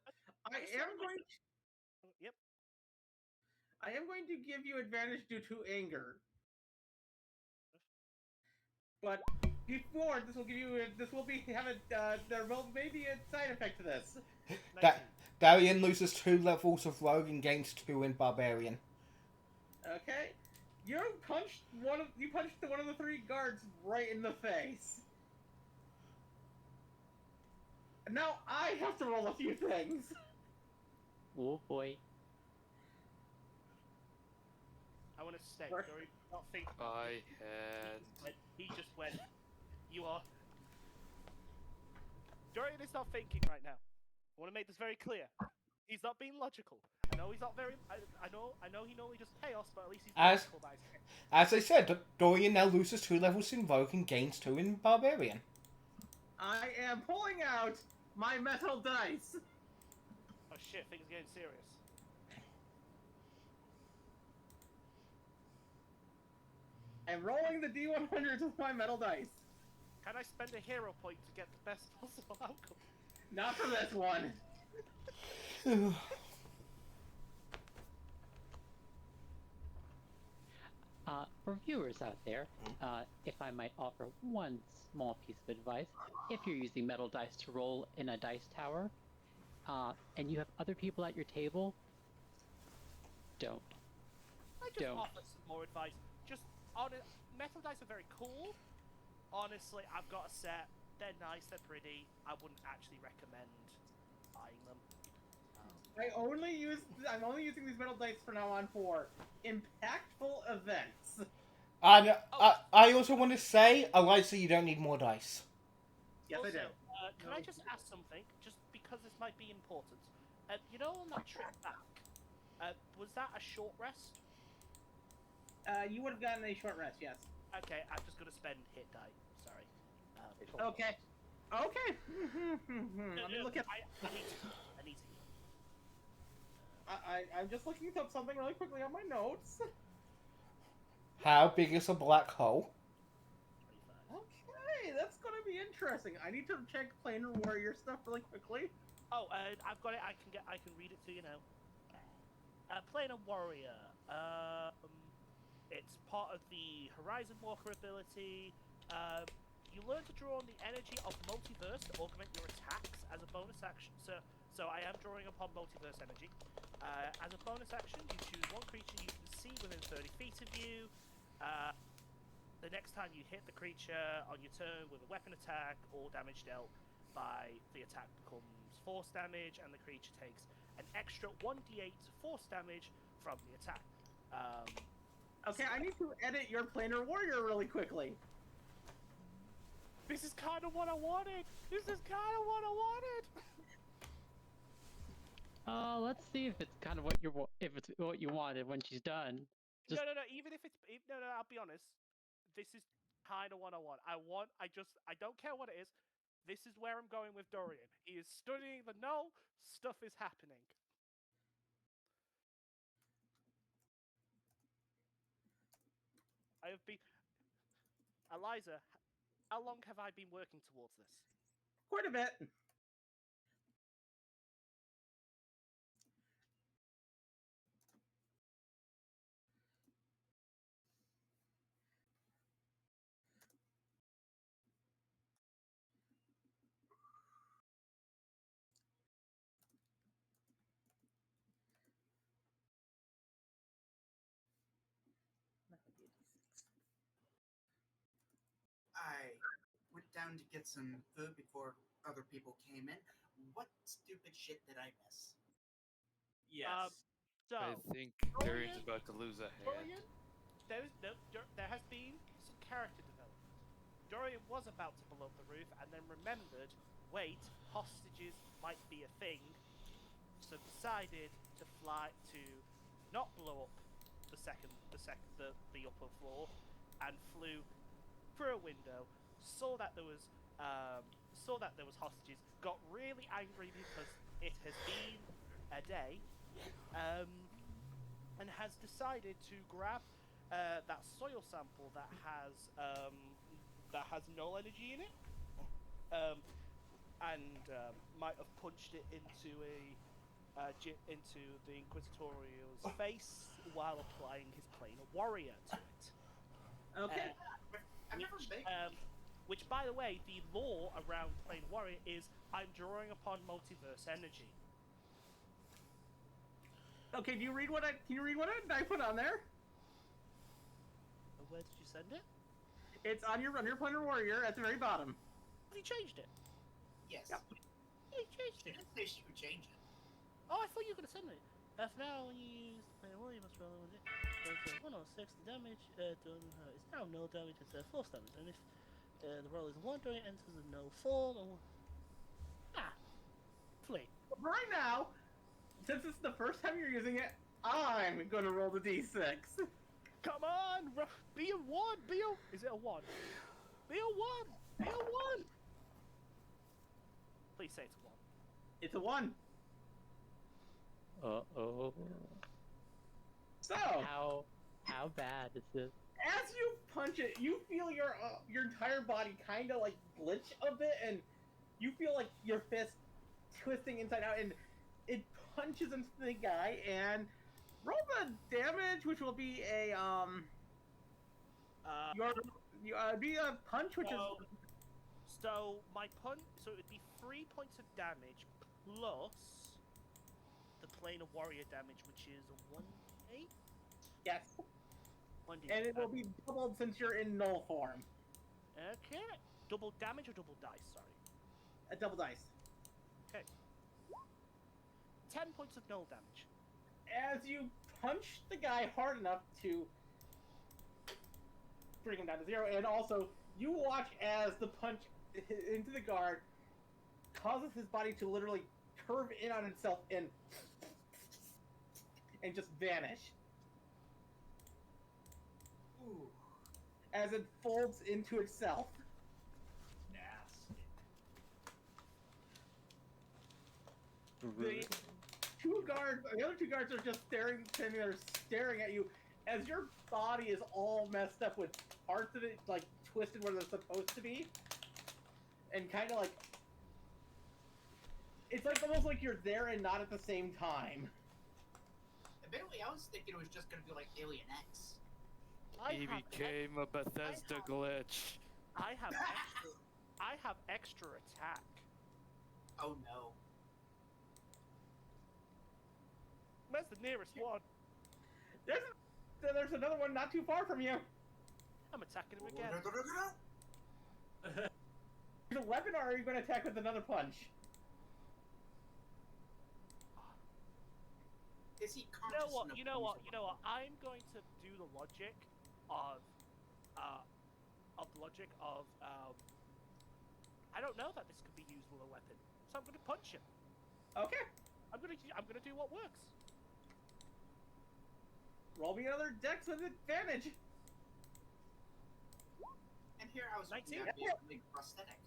I am going to... Yep. I am going to give you advantage due to anger. But before, there may be a side effect to this. Darian loses 2 levels of Rogue and gains 2 in Barbarian. Okay? You punched one of the 3 guards right in the face. Now I have to roll a few things. Oh boy. I want to say, Dorian, not think about it. He just went, you are... Dorian is not thinking right now. I want to make this very clear. He's not being logical. I know he's not very... I know he normally does chaos, but at least he's logical about it. As I said, Dorian now loses 2 levels in Rogue and gains 2 in Barbarian. I am pulling out my metal dice. Oh shit, things are getting serious. I'm rolling the D100s with my metal dice. Can I spend a hero point to get the best possible outcome? Not for this one. For viewers out there, if I might offer one small piece of advice, if you're using metal dice to roll in a dice tower, and you have other people at your table, don't. I just offer some more advice. Just metal dice are very cool. Honestly, I've got a set. They're nice. They're pretty. I wouldn't actually recommend buying them. I'm only using these metal dice from now on for impactful events. And I also want to say, Eliza, you don't need more dice. Yes, also, I do. Can I just ask something? Just because this might be important. You know, on that trip back, was that a short rest? You would have gotten a short rest, yes. Okay, I'm just gonna spend hit die. Sorry. Okay. Okay. Let me look at. I need to. I'm just looking up something really quickly on my notes. How big is a black hole? 25. Okay, that's gonna be interesting. I need to check Planar Warrior stuff really quickly. Oh, I've got it. I can read it to you now. Planar Warrior. It's part of the Horizon Walker ability. You learn to draw on the energy of Multiverse to augment your attacks as a bonus action. So I am drawing upon Multiverse energy. As a bonus action, you choose one creature you can see within 30 feet of you. The next time you hit the creature on your turn with a weapon attack, all damage dealt by the attack becomes force damage, and the creature takes an extra 1d8 force damage from the attack. Okay, I need to edit your Planar Warrior really quickly. This is kind of what I wanted! Let's see if it's kind of what if it's what you wanted when she's done. Just No. Even if it's no. I'll be honest. This is kind of what I want. I don't care what it is. This is where I'm going with Dorian. He is studying the null. Stuff is happening. I have been. Eliza, how long have I been working towards this? Quite a bit. I went down to get some food before other people came in. What stupid shit did I miss? Yes. I So, think Dorian- Darian's about to lose a hand. Dorian, there has been some character development. Dorian was about to blow up the roof and then remembered, wait, hostages might be a thing, so decided to fly to not blow up the upper floor, and flew through a window, saw that there was hostages, got really angry because it has been a day, and has decided to grab that soil sample that has null energy in it, and might have punched it into into the Inquisitorial's face while applying his Plane of Warrior to it. Okay. I've never been. Which, by the way, the law around Plane of Warrior is I'm drawing upon multiverse energy. Okay. Can you read what I put on there? Where did you send it? It's on your Planar Warrior at the very bottom. Have you changed it? Yes. Yep. Yeah, you changed She it. didn't say she would change it. Oh, I thought you were going to send it. For now, when you use the Plane of Warrior, you must roll with it. It's 106, the damage done is now no damage instead of force damage. And if the roll is a 1, during it enters a no form. Flee. Right now, since it's the first time you're using it, I'm gonna roll the d6. Come on! Be a 1! Is it a 1? Be a 1! Be a 1! Please say it's a 1. It's a 1. uh-oh. So How bad is this? as you punch it, you feel your entire body kind of like glitch a bit, and you feel like your fist twisting inside out, and it punches into the guy. And roll the damage, which will be a be a punch, which is So my punch, so it would be 3 points of damage plus the Plane of Warrior damage, which is a 1d8? yes, 1d8. and it will be doubled since you're in null form. Okay. Double damage or double dice, sorry. A double dice. Okay. 10 points of null damage. As you punch the guy hard enough to bring him down to 0, and also you watch as the punch into the guard causes his body to literally curve in on itself and just vanish Ooh. as it folds into itself. Nasty. The other two guards are just standing there staring at you as your body is all messed up with parts of it like twisted where they're supposed to be, and kind of like it's like almost like you're there and not at the same time. Admittedly, I was thinking it was just gonna be like Alien X. He became a Bethesda glitch. I have extra attack. Oh no. Where's the nearest one? There's another one not too far from you. I'm attacking him again. There's a weapon, or are you going to attack with another punch? Is he You conscious know what? enough You to know use what? a You know what? I'm going to do the logic of I don't know that this could be used with a weapon, so I'm going to punch him. Okay. I'm gonna do what works. Roll me another dex with advantage. And here I was looking 19? at being a big prosthetic.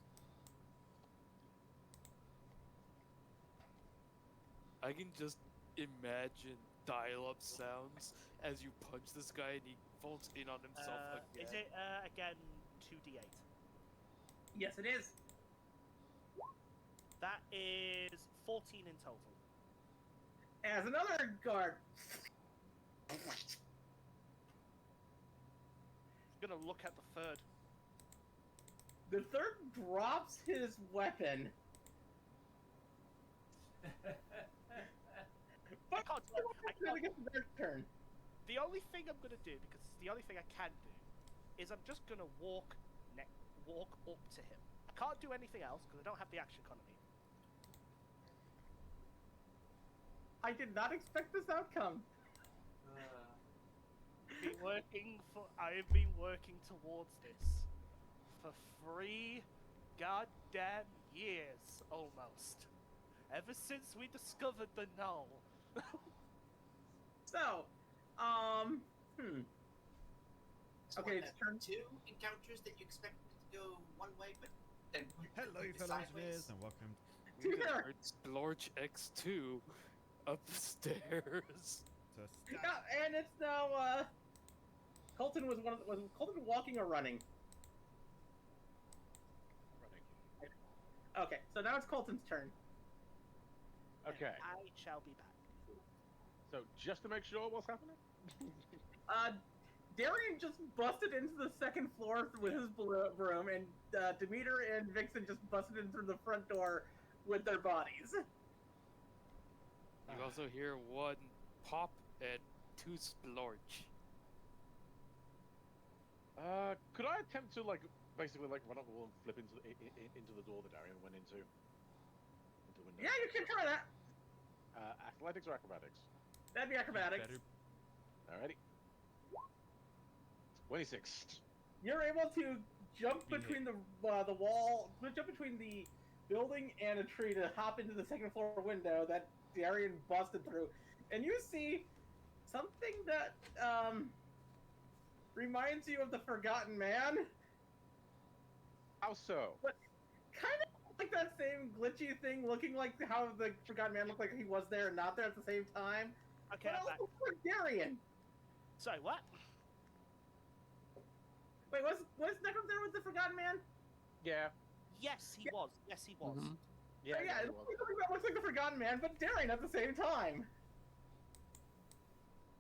I can just imagine dial-up sounds as you punch this guy and he falls in on himself again. Is it again 2d8? Yes, it is. That is 14 in total. As another guard. Gonna look at the third. The third drops his weapon. I can't do it. I Then can't- it gets their turn. The only thing I'm gonna do, because it's the only thing I can do, is I'm just gonna walk up to him. I can't do anything else because I don't have the action economy. I did not expect this outcome. I have been working towards this for 3 goddamn years almost. Ever since we discovered the null. So, So Okay, what, it's turn 2 encounters that you expect to go one way, but then Hello, went fellow sideways. engineers, and welcome. to her. Splorch X2 upstairs. To Yeah, and it's now, Colton was Colton walking or running? Running. Okay, so now it's Colton's turn. Okay. I shall be back. So just to make sure what's happening. Darian just busted into the second floor with his broom, and Demeter and Vixen just busted in through the front door with their bodies. You also hear 1 pop and 2 splorch. Could I attempt to basically run up the wall and flip into the door that Darian went into? Into the window. Yeah, you can try that. Athletics or acrobatics? That'd be acrobatics. better Alrighty. 26. You're able to jump Be between the wall, jump between the building and a tree to hop into the second floor window that Darian busted through, and you see something that reminds you of the Forgotten Man. How so? Kind of like that same glitchy thing, looking like how the Forgotten Man looked like he was there and not there at the same time. Okay, But I'm back. also for Darian. Sorry, what? Wait, was Necrum there with the Forgotten Man? Yeah. Yes, he was. Yes, he was. Mhm. Yeah. Oh, yeah, it it was. looks like the Forgotten Man, but Darian at the same time.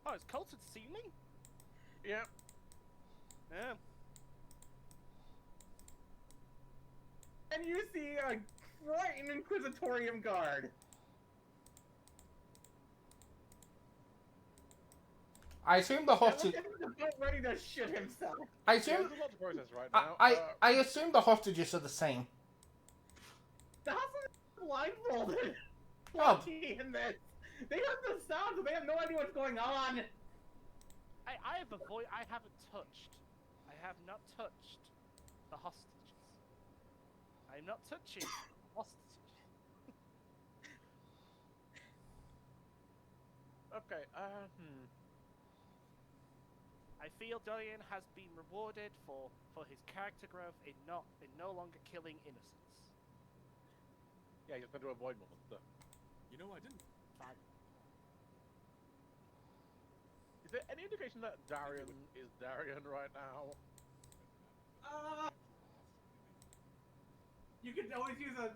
Oh, is Colton see me? Yeah. Yeah. And you see a frightened Inquisitorium guard. I assume the hostage. About ready to shit himself. I Yeah, assume. there's a lot to process right I, now. I I assume the hostages are the same. The hustle is blindfolded. Oh. In this. They heard the sound, but they have no idea what's going on. I haven't touched. I have not touched the hostages. I'm not touching the hostages. Okay. I feel Dorian has been rewarded for his character growth in no longer killing innocents. Yeah, you're trying to avoid monster. You know, I didn't. Fine. Is there any indication that Darian is Darian right now? You can always use a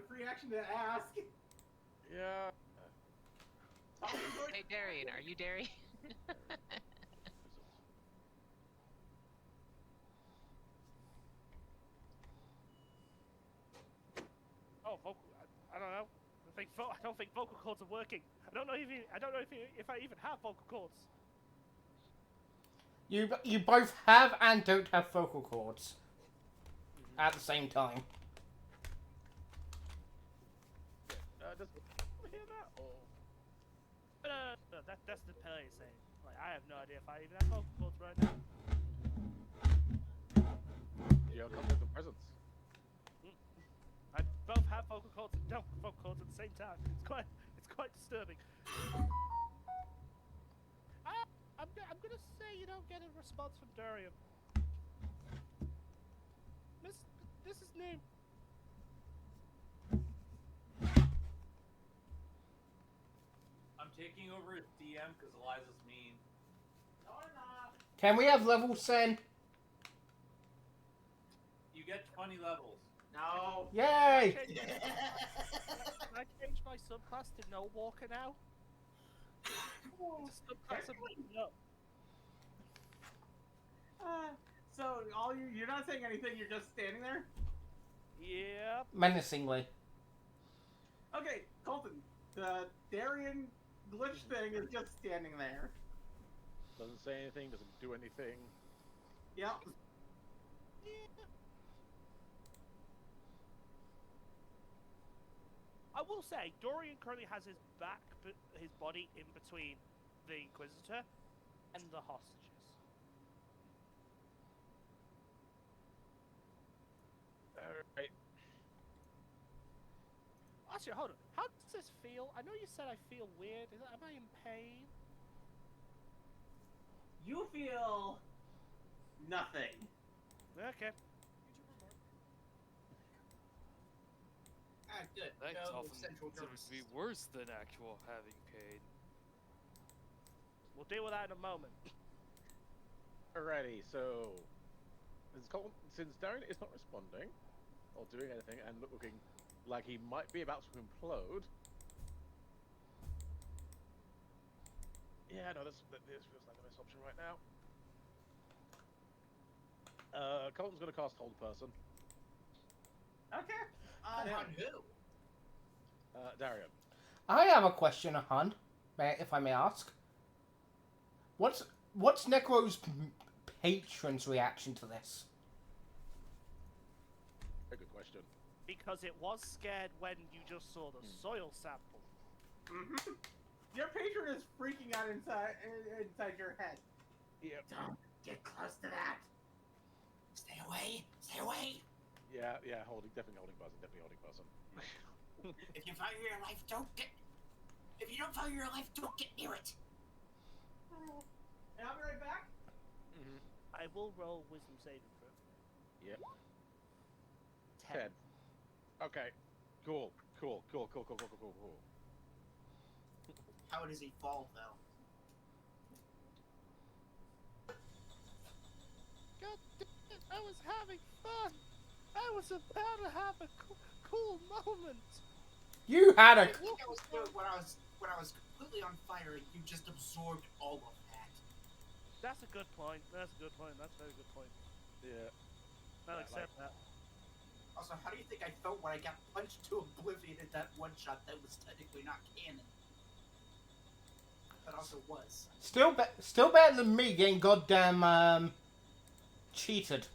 free action to ask. Yeah. Hey, Darian, are you Darian? Oh, I don't know. I don't think vocal cords are working. I don't know if I even have vocal cords. You both have and don't have vocal cords at the same time. Does anyone hear that? Or No, that's the penalty saying. Like, I have no idea if I even have vocal cords right now. do you have concept of presence? I both have vocal cords and don't have vocal cords at the same time. It's quite disturbing. I'm gonna say you don't get a response from Durian. This is new. I'm taking over as DM because Eliza's mean. No, I'm not. Can we have levels then? You get 20 levels. No. Yay! Can I change my subclass to no walker now? It's a subclass of no. So you're not saying anything. You're just standing there. Yep. Menacingly. Okay, Colton. The Darien glitch thing is just standing there. Doesn't say anything, doesn't do anything. Yep. I will say, Dorian currently has his his body in between the Inquisitor and the hostages. Alright. Actually, hold on. How does this feel? I know you said I feel weird. Am I in pain? You feel nothing. Okay. Ah, good. That No often central considers nervous to be system. worse than actual having pain. We'll deal with that in a moment. Alrighty, so since Darren is not responding or doing anything and looking like he might be about to implode. Yeah, no, this feels like the best option right now. Colton's gonna cast Hold Person. Okay. On who? Darian. I have a question, Hun, if I may ask. What's Necro's patron's reaction to this? Very good question. Because it was scared when you just saw the soil sample. Mm-hmm. Your patron is freaking out inside your head. Yep. Don't get close to that. Stay away! Stay away! Yeah, definitely holding person. If you value your life, don't get. If you don't value your life, don't get near it. And I'll be right back. Mm-hmm. I will roll wisdom saving throw. Yep. 10. Okay. Cool. How does he fall, though? God damn it, I was having fun! I was about to have a cool moment! You had a... I think I was good when I was completely on fire and you just absorbed all of that. That's a good point. That's a very good point. Yeah. I'll accept that. Also, how do you think I felt when I got punched to oblivion at that one shot that was technically not canon? But also was. Still better than me getting goddamn, cheated.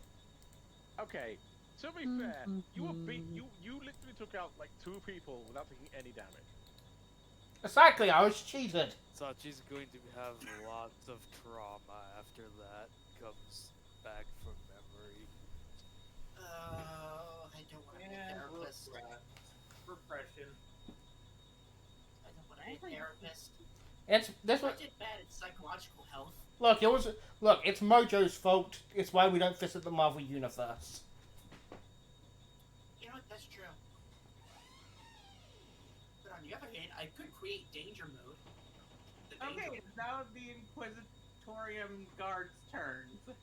Okay. To be fair, you literally took out like 2 people without taking any damage. Exactly, I was cheated. Sachi's going to have lots of trauma after that comes back from memory. I don't want to be a therapist. Repression. I don't want to be a therapist. This I was... did bad at psychological health. Look, it's Mojo's fault. It's why we don't visit the Marvel Universe. You know what? That's true. But on the other hand, I could create danger mode. The danger Okay, it's now the Inquisitorium guards' turns.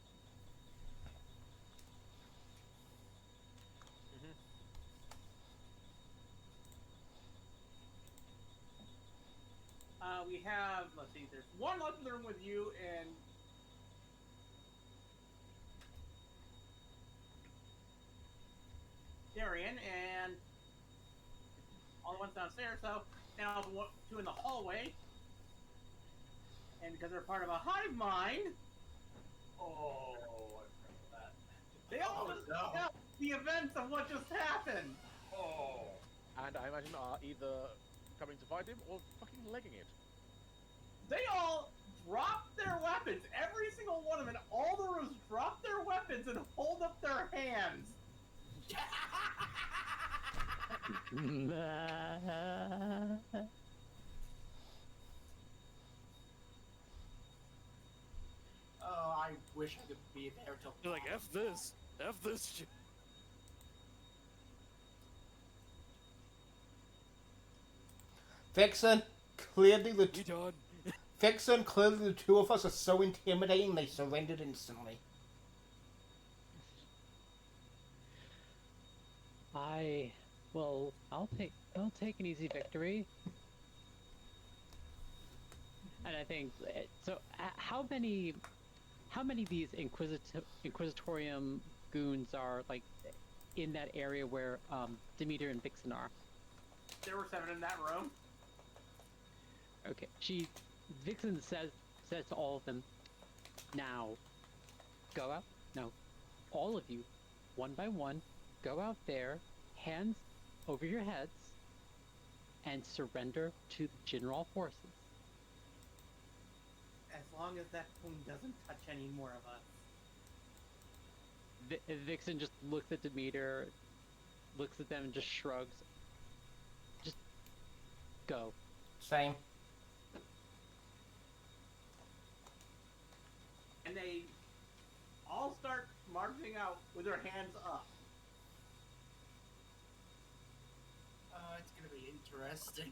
We have, let's see, there's one left in the room with you and Darian, and all the ones downstairs, so now the 2 in the hallway. And because they're part of a hive mind, Oh, I remember that. they all know the events of what just happened. Oh. And I imagine are either coming to fight him or fucking legging it. They all dropped their weapons. Every single one of them in all the rooms dropped their weapons and hold up their hands. wish I could be there to. You're like, F this shit. Vixen, clearly the You done? Vixen, clearly the two of us are so intimidating they surrendered instantly. I'll take an easy victory. And I think so. How many of these Inquisitorium goons are like in that area where Demeter and Vixen are? There were 7 in that room. Okay, Vixen says to all of them, now, go out. No, all of you, one by one, go out there, hands over your heads, and surrender to the Jinral forces. As long as that thing doesn't touch any more of us. Vixen just looks at Demeter, looks at them, and just shrugs. Just go. Same. And they all start marching out with their hands up. It's gonna be interesting.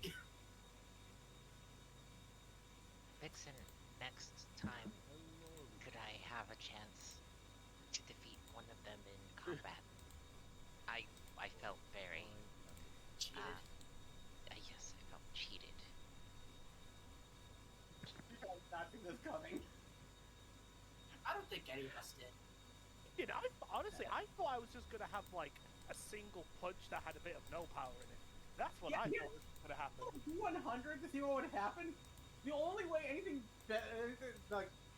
Vixen, next time, could I have a chance to defeat one of them in combat? I felt very Cheated. yes, I felt cheated. Not see this coming. I don't think any of us did. You know, honestly, I thought I was just gonna have like a single punch that had a bit of no power in it. That's what I thought was gonna happen. 100 to see what would happen. The only way anything that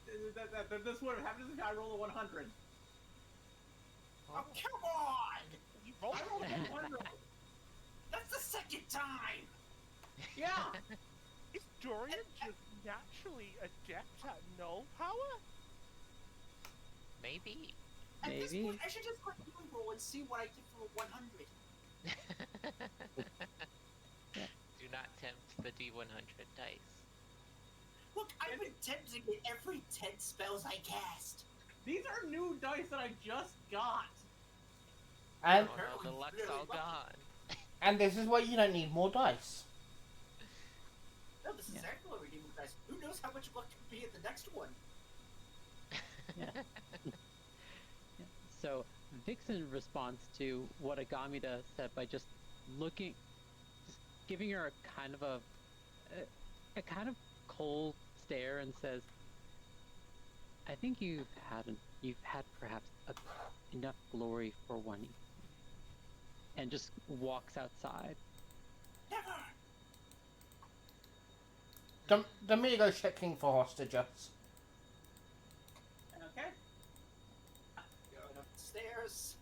this would have happened is if I roll a 100. Oh, come on! You rolled I rolled a 100. That's the second time! Yeah. Is Dorian just naturally adept at no power? Maybe. At this Maybe. point, I should just let you roll and see what I get for a 100. Do not tempt the D100 dice. Look, I've been tempting it every 10 spells I cast. These are new dice that I just got. And Oh no, the luck's all gone. and this is why you don't need more dice. No, this is exactly what we need with dice. Who knows how much luck could be at the next one? So Vixen responds to what Agamida said by just giving her a kind of a cold stare and says, "I think you've had perhaps enough glory for one evening," and just walks outside. Never! Domingo checking for hostages. Okay. Going upstairs.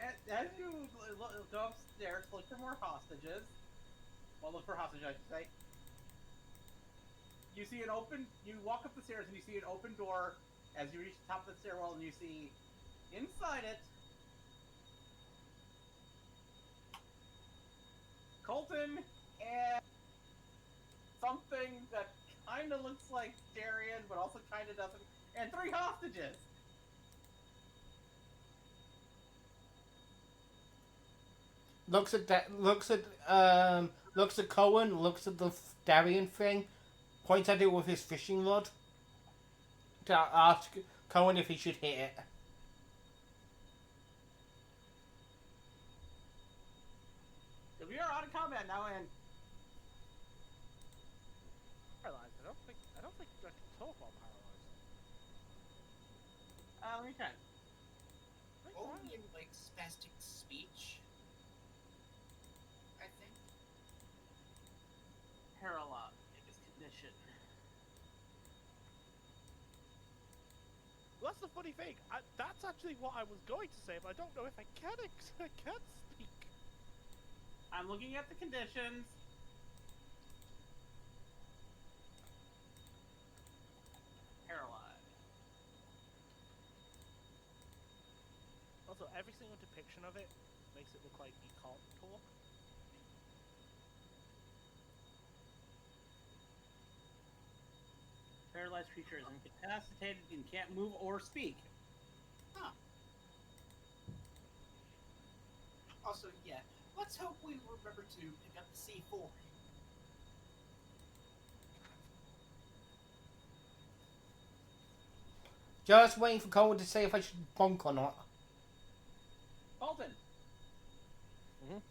As you go upstairs, look for more hostages. Well, look for hostages, I should say. You see you walk up the stairs and you see an open door as you reach the top of the stairwell, and you see inside it Colton and something that kind of looks like Darian, but also kind of doesn't, and 3 hostages. Looks at Cohen, looks at the Darien thing, points at it with his fishing rod to ask Cohen if he should hit it. We are out of combat now, and Paralyzed. I don't think I can talk while paralyzed. let me try. Only in, like, spastic speech. I think. Paralyzed in this condition. Well, that's the funny thing. That's actually what I was going to say, but I don't know if I can. I can't speak. I'm looking at the conditions. Paralyzed. Also, every single depiction of it makes it look like he can't talk. Paralyzed paralyzed creature is incapacitated and can't move or speak. Huh. Also, yeah, let's hope we remember to pick up the C4. Just waiting for Cole to say if I should bonk or not. Colton, Mhm.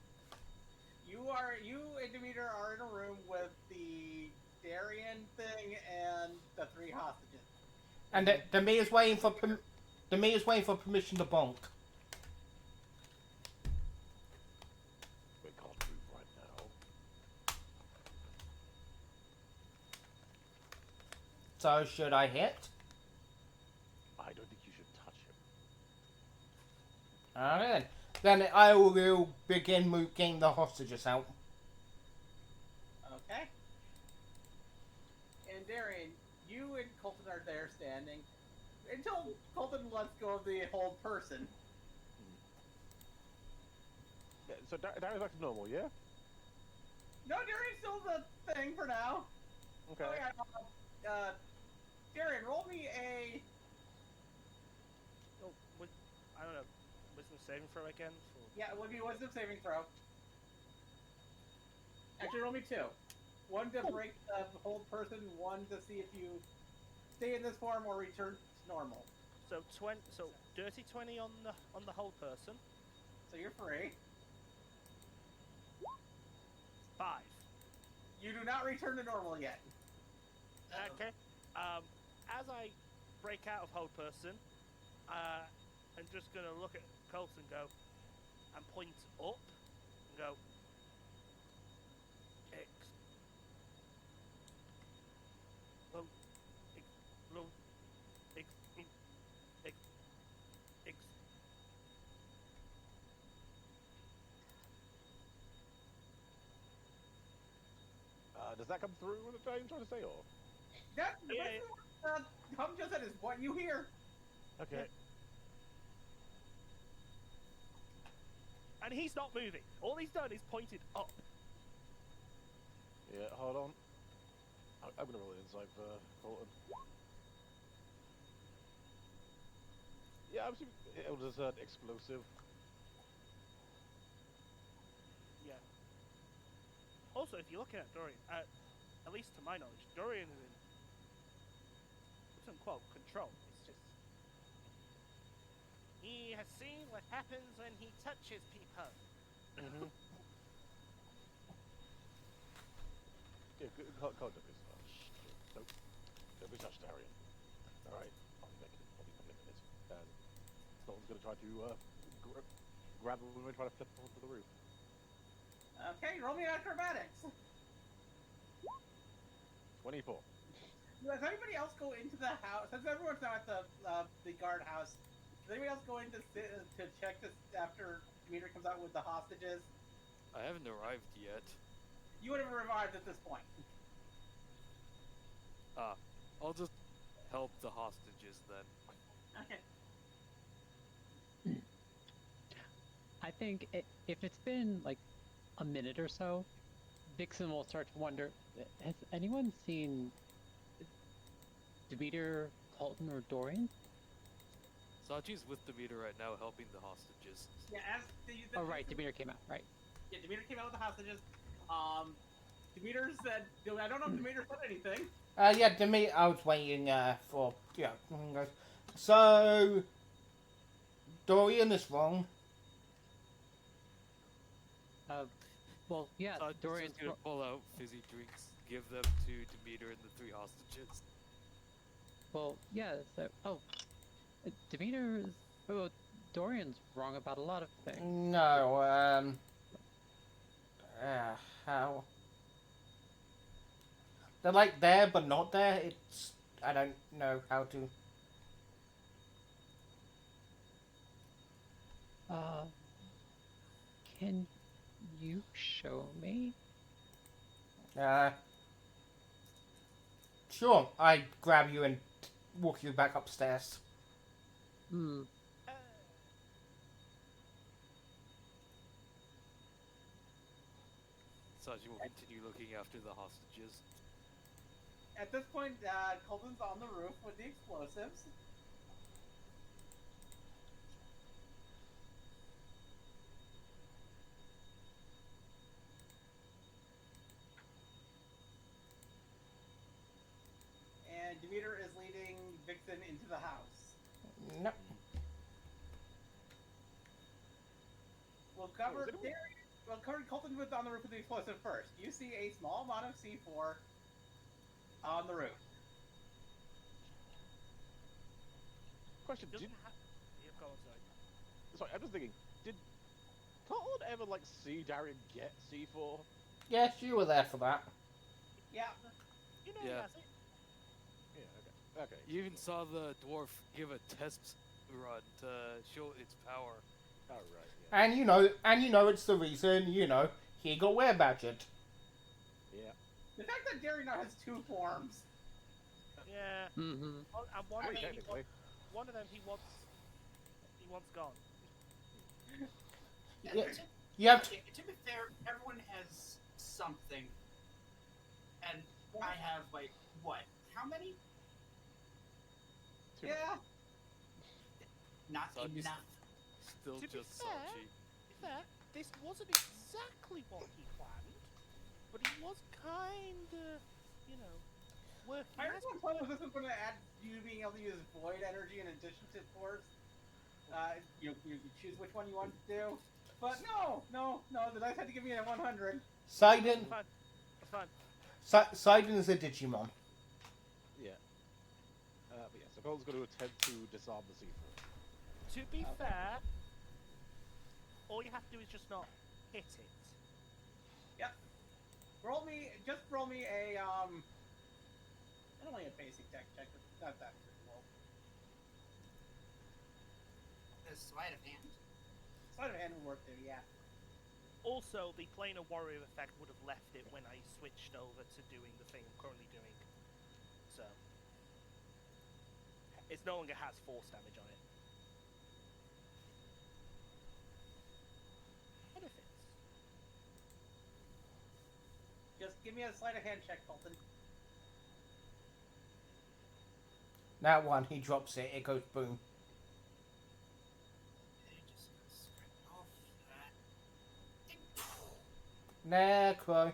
you and Demeter are in a room with the Darien thing and the 3 hostages. And the me is waiting for permission to bonk. We can't move right now. So should I hit? I don't think you should touch him. Alright then I will begin getting the hostages out. Okay. And Darien, you and Colton are there standing until Colton lets go of the whole person. Yeah, so Darius back to normal, yeah? No, Darien's still the thing for now. Okay. Oh yeah. Darien, roll me a. Oh, I don't know. Wisdom saving throw again? Yeah, it would be wisdom saving throw. Actually, roll me 2. 1 to break the whole person, 1 to see if you stay in this form or return to normal. So dirty 20 on the whole person. So you're free. 5. You do not return to normal yet. Okay. As I break out of whole person, I'm just gonna look at Colt and go, and point up, and go, X. Low, X, low, X, X, X. Does that come through with the I'm trying to say, or? That, Yeah. what Hum just said is what you hear. Okay. And he's not moving. All he's done is pointed up. Yeah, hold on. I'm gonna roll it inside for Colton. Yeah, I'm assuming it was an explosive. Yeah. Also, if you're looking at Dorian, at least to my knowledge, Dorian is in, quote unquote, control. It's just he has seen what happens when he touches people. Mm-hmm. Yeah, can't do this. Oh, shit. Nope. Don't be touched, Darian. Alright, I'll be back in a minute. And Colton's gonna try to grab him when we try to flip onto the roof. Okay, roll me acrobatics. 24. Does anybody else go into the house? Since everyone's now at the guard house, does anybody else go in to check this after Demeter comes out with the hostages? I haven't arrived yet. You would have revived at this point. I'll just help the hostages then. Okay. I think if it's been like a minute or so, Vixen will start to wonder, has anyone seen Demeter, Colton, or Dorian? Sachi's with Demeter right now helping the hostages. Yeah, as the Oh, right, Demeter came out, right. Yeah, Demeter came out with the hostages. Demeter said, I don't know if Demeter said anything. Yeah, Demeter, I was waiting for, yeah. So, Dorian is wrong. Well, yeah, Sachi's Dorian's just gonna pull out fizzy drinks, give them to Demeter and the 3 hostages. Well, yeah, so, Demeter is, well, Dorian's wrong about a lot of things. No, how? They're like there but not there. It's, I don't know how to. Can you show me? Sure, I grab you and walk you back upstairs. Sachi will continue looking after the hostages. At this point, Colton's on the roof with the explosives. And Demeter is leading Vixen into the house. No. We'll cover is it- We'll cover Colton with on the roof with the explosive first. You see a small amount of C4 on the roof. Question: Doesn't did, yeah, go on, sorry. sorry, I'm just thinking. Did Colton ever like see Darian get C4? Yes, you were there for that. Yeah. You know Yeah. he has it. Yeah. Okay. Okay. You even saw the dwarf give a test run to show its power. Oh right. Yeah. And you know it's the reason, he got were-badgered. Yeah. The fact that Darian now has 2 forms. Yeah. Mm-hmm. And Wait, technically. one of them he wants gone. Yeah, you have Okay, to be fair, everyone has something. And I have, like, what? How many? Too Yeah. Not Sachi's enough. Still To be just fair- Sachi. To be fair, this wasn't exactly what he planned, but he was kinda, working. My original plan was this was going to add you being able to use void energy in addition to force. You choose which one you want to do. But no, the dice had to give me a 100. Sidon. Fine. That's fine. Sidon is a Digimon. Yeah. But yeah, so Colton's going to attempt to disarm the C4. To be fair, all you have to do is just not hit it. Yep. Just roll me a only a basic deck check, but it's not that difficult. The sleight of hand. Sleight of hand would work there, yeah. Also, the planar warrior effect would have left it when I switched over to doing the thing I'm currently doing. So, it no longer has force damage on it. Benefits. Just give me a sleight of hand check, Colton. That one, he drops it, it goes boom. Just scrape off that. Necro.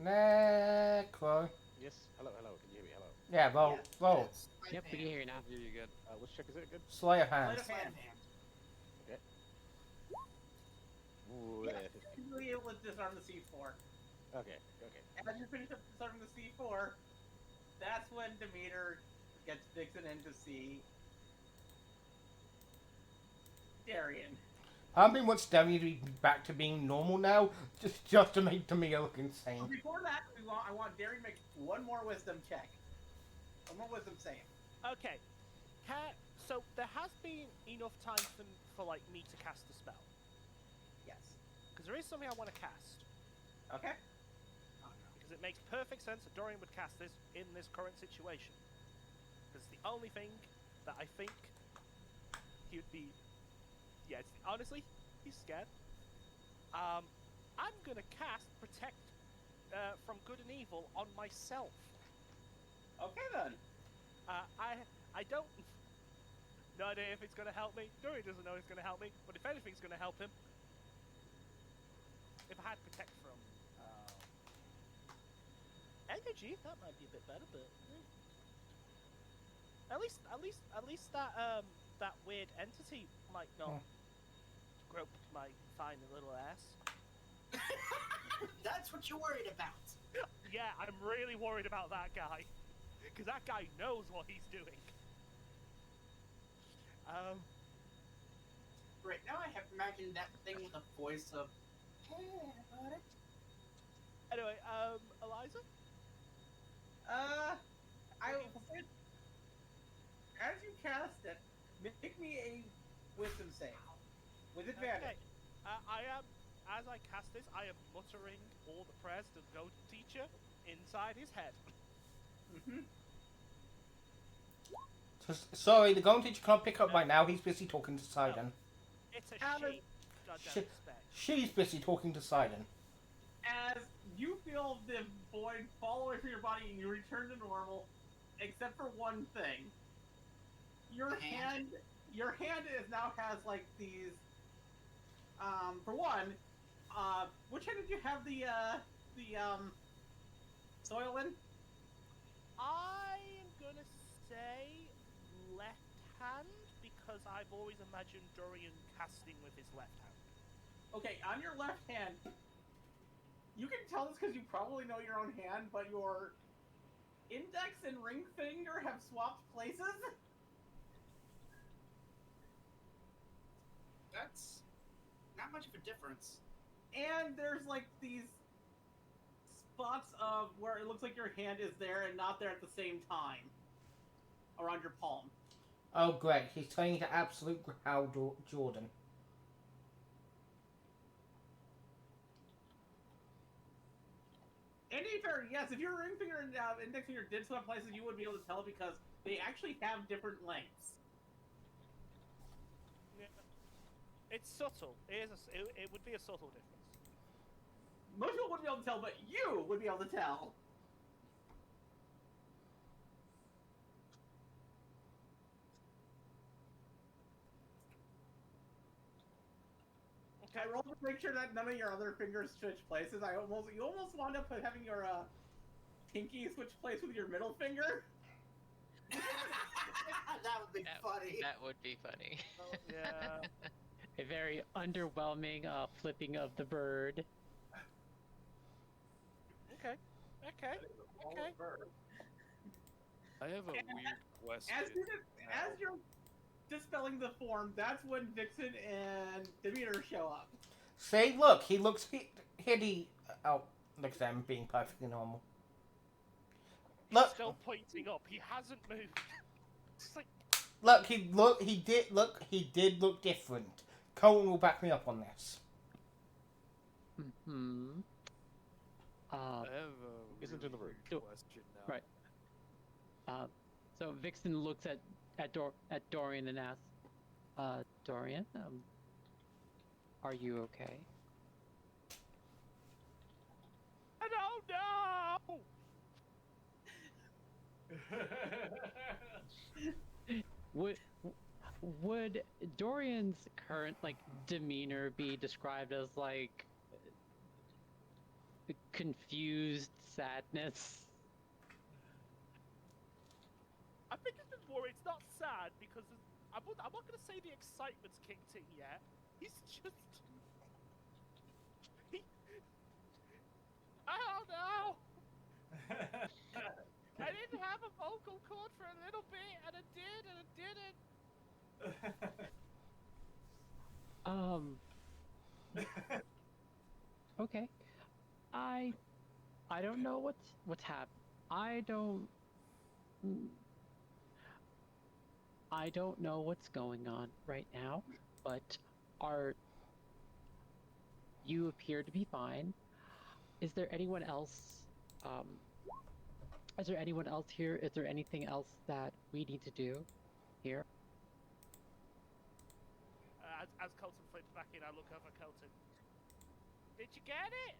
Necro. Yes. Hello. Can you hear me? Hello. Yeah, roll. Yeah, Roll. it's sleight Yep, of we can hand. hear you now. Here you good. Which check is it again? Sleight of hand. Sleight of Sleight hand. of hand. Ooh, Yeah, you'll be able to disarm the C4. Okay. And as you finish up disarming the C4, that's when Demeter gets Vixen in to see Darian. I mean, wants Darian to be back to being normal now, just to make Demeter look But insane. before that, I want Darian to make one more wisdom check. One more wisdom save. Okay. So there has been enough time for like me to cast the spell, Yes. because there is something I want to cast. Okay. Oh no. Because it makes perfect sense that Dorian would cast this in this current situation. Because the only thing that I think he would be, honestly, he's scared. I'm gonna cast Protect from Good and Evil on myself. Okay then. I don't. No idea if it's gonna help me. Dorian doesn't know it's gonna help me, but if anything's gonna help him, if I had Protect from energy, that might be a bit better. But at least that weird entity might not grope my fine little ass. That's what you're worried about. Yeah, I'm really worried about that guy, because that guy knows what he's doing. Right now, I have imagined that thing with a voice of, "Hey, about it." Anyway, Eliza? I will say, as you cast it, make me a wisdom save with advantage. Okay. I am, as I cast this, I am muttering all the prayers to the goat teacher inside his head. Mm-hmm. Sorry, the golden teacher can't pick up right now, he's busy talking to Sidon. It's a Alan- she. Goddamn Shit. respect. She's busy talking to Sidon. As you feel the void fall away from your body and you return to normal, except for one thing. Your hand is now has like these. For one, which hand did you have the soil in? I am gonna say left hand because I've always imagined Dorian casting with his left hand. Okay, on your left hand, you can tell this because you probably know your own hand, but your index and ring finger have swapped places. That's not much of a difference. And there's like these spots of where it looks like your hand is there and not there at the same time around your palm. Oh, great. He's turning to absolute Hal Jordan. And to be fair, yes, if your ring finger and index finger did swap places, you would be able to tell because they actually have different lengths. Yeah. It's subtle. It would be a subtle difference. Most people wouldn't be able to tell, but you would be able to tell. I rolled to make sure that none of your other fingers switch places. You almost wound up having your pinky switch place with your middle finger. That would be funny. That would be funny. Yeah. A very underwhelming flipping of the bird. Okay. I have a weird question. As you're dispelling the form, that's when Vixen and Demeter show up. See, look, he looks hideous. Oh, look at them being perfectly normal. He's Look, still pointing up. He hasn't moved. It's like, he did look different. Colin will back me up on this. Hmm. I have a Isn't in the room. weird question now. Right. So Vixen looks at Dorian and asks, Dorian, are you okay? I don't know. Would Dorian's current demeanor be described as confused sadness? I think it's been more. It's not sad because I'm not going to say the excitement's kicked in yet. He's just. I don't know. I didn't have a vocal cord for a little bit, and it did, and it didn't. Okay. I don't know what's happened. I don't know what's going on right now, but you appear to be fine. Is there anyone else? Is there anyone else here? Is there anything else that we need to do here? As Colton flips back in, I look over at Colton. Did you get it?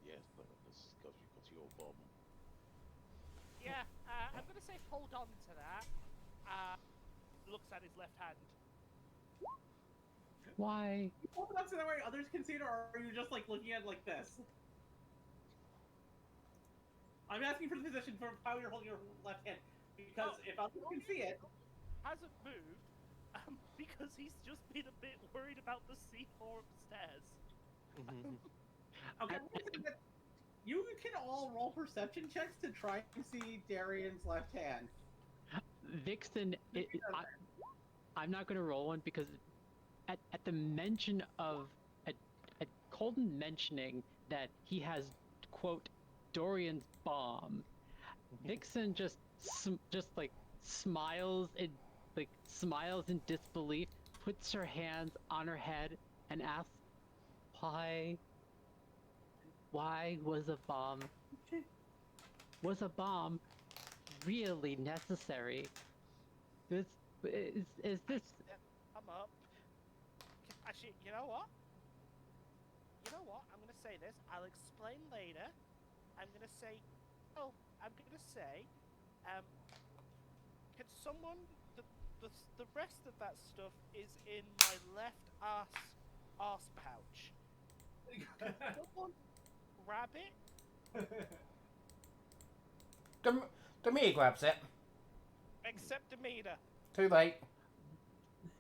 Yes, but this is because you got your bomb. Yeah, I'm going to say hold on to that. Looks at his left hand. Why? You hold it up so that way others can see it, or are you just looking at it like this? I'm asking for the position for how you're holding your left hand, because if others can see it, Hasn't moved because he's just been a bit worried about the C4 upstairs. okay. You can all roll perception checks to try and see Darian's left hand. Vixen, I'm not going to roll one because at the mention of at Colton mentioning that he has quote Dorian's bomb, Vixen just smiles in disbelief, puts her hands on her head, and asks, "Why was a bomb really necessary? Is this?" I'm up. Actually, you know what? say this. I'll explain later. I'm gonna say, can someone the rest of that stuff is in my left arse pouch. Can someone grab it? Demeter grabs it. Except Demeter. Too late.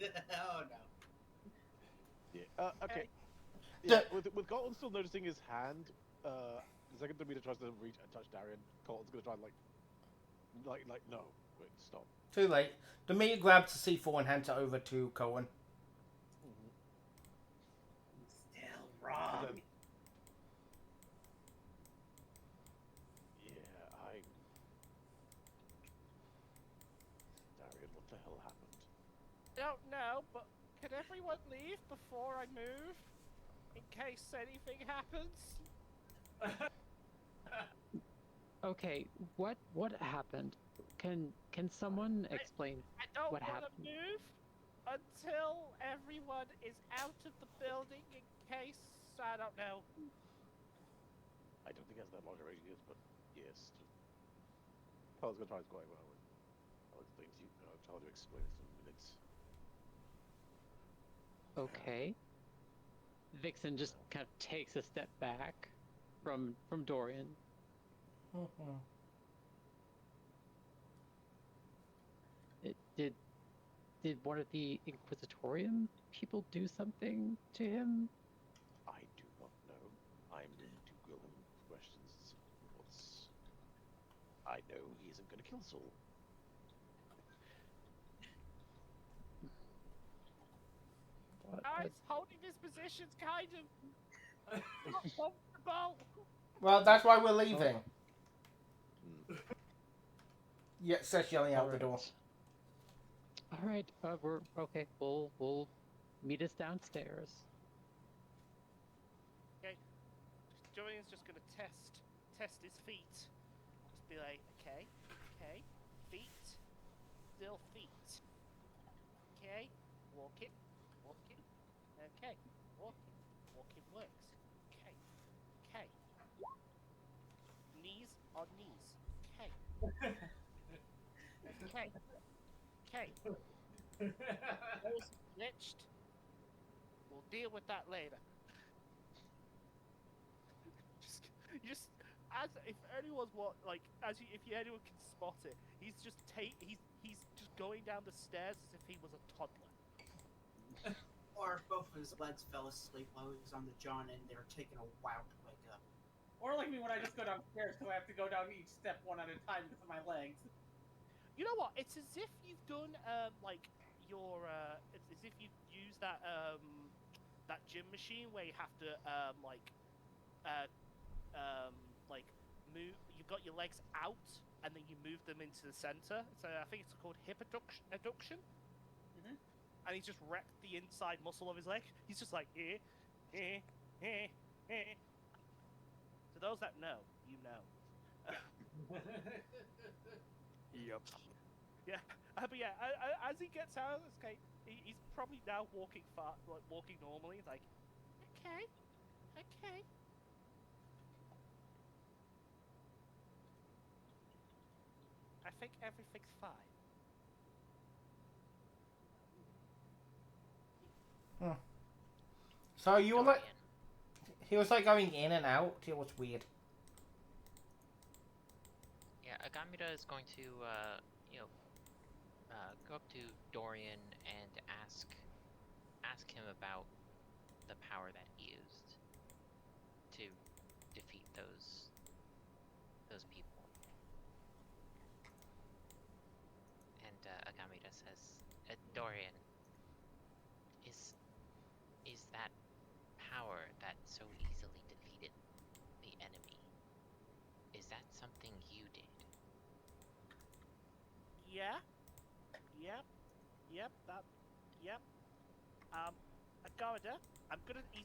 Oh no. Yeah. Okay. Yeah. Yeah. With Colton still noticing his hand, the second Demeter tries to reach and touch Darian, Colton's gonna try and no, wait, stop. Too late. Demeter grabs the C4 and hands it over to Cohen. Still wrong. Darian, what the hell happened? I don't know, but can everyone leave before I move? In case anything happens? Okay, what happened? Can someone explain I don't what want to happened? move until everyone is out of the building in case, I don't know. I don't think it has that long a radius, but yes. Colton's gonna try and quiet well. I'll explain to you. I'll try to explain it in minutes. Okay. Vixen just kind of takes a step back from Dorian. Did one of the Inquisitorium people do something to him? I do not know. I'm going to grill him with questions. Because I know he isn't going to kill Saul. Guys, holding this position's kind of not comfortable. Well, that's why we're leaving. Yeah, Seth's yelling out the door. All right, we're okay. We'll meet us downstairs. Okay, Dorian's just gonna test his feet. Just be like, okay, feet, still feet. Okay, walking, okay, walking works. Okay, knees on knees. Okay. Nose glitched. We'll deal with that later. just as if anyone's if anyone can spot it, he's just going down the stairs as if he was a toddler. Or both of his legs fell asleep while he was on the John and they're taking a while to wake up. Or like me when I just go downstairs because I have to go down each step one at a time because of my legs. You know what? It's as if you've done it's as if you've used that that gym machine where you have to move. You've got your legs out and then you move them into the center. So I think it's called hip adduction. Mm-hmm. And he's just wrecked the inside muscle of his leg. He's just like To those that know, you know. Yep. Yeah, but yeah, as he gets out of this cave, he's probably now walking walking normally. He's like, okay. I think everything's fine. So you were like, he was like going in and out. It was weird. Yeah, Agamida is going to, go up to Dorian and ask him about the power that he used to defeat those people. And Agamida says, Dorian, is that power that so easily defeated the enemy, is that something you did? Yeah. Yep. Agarda,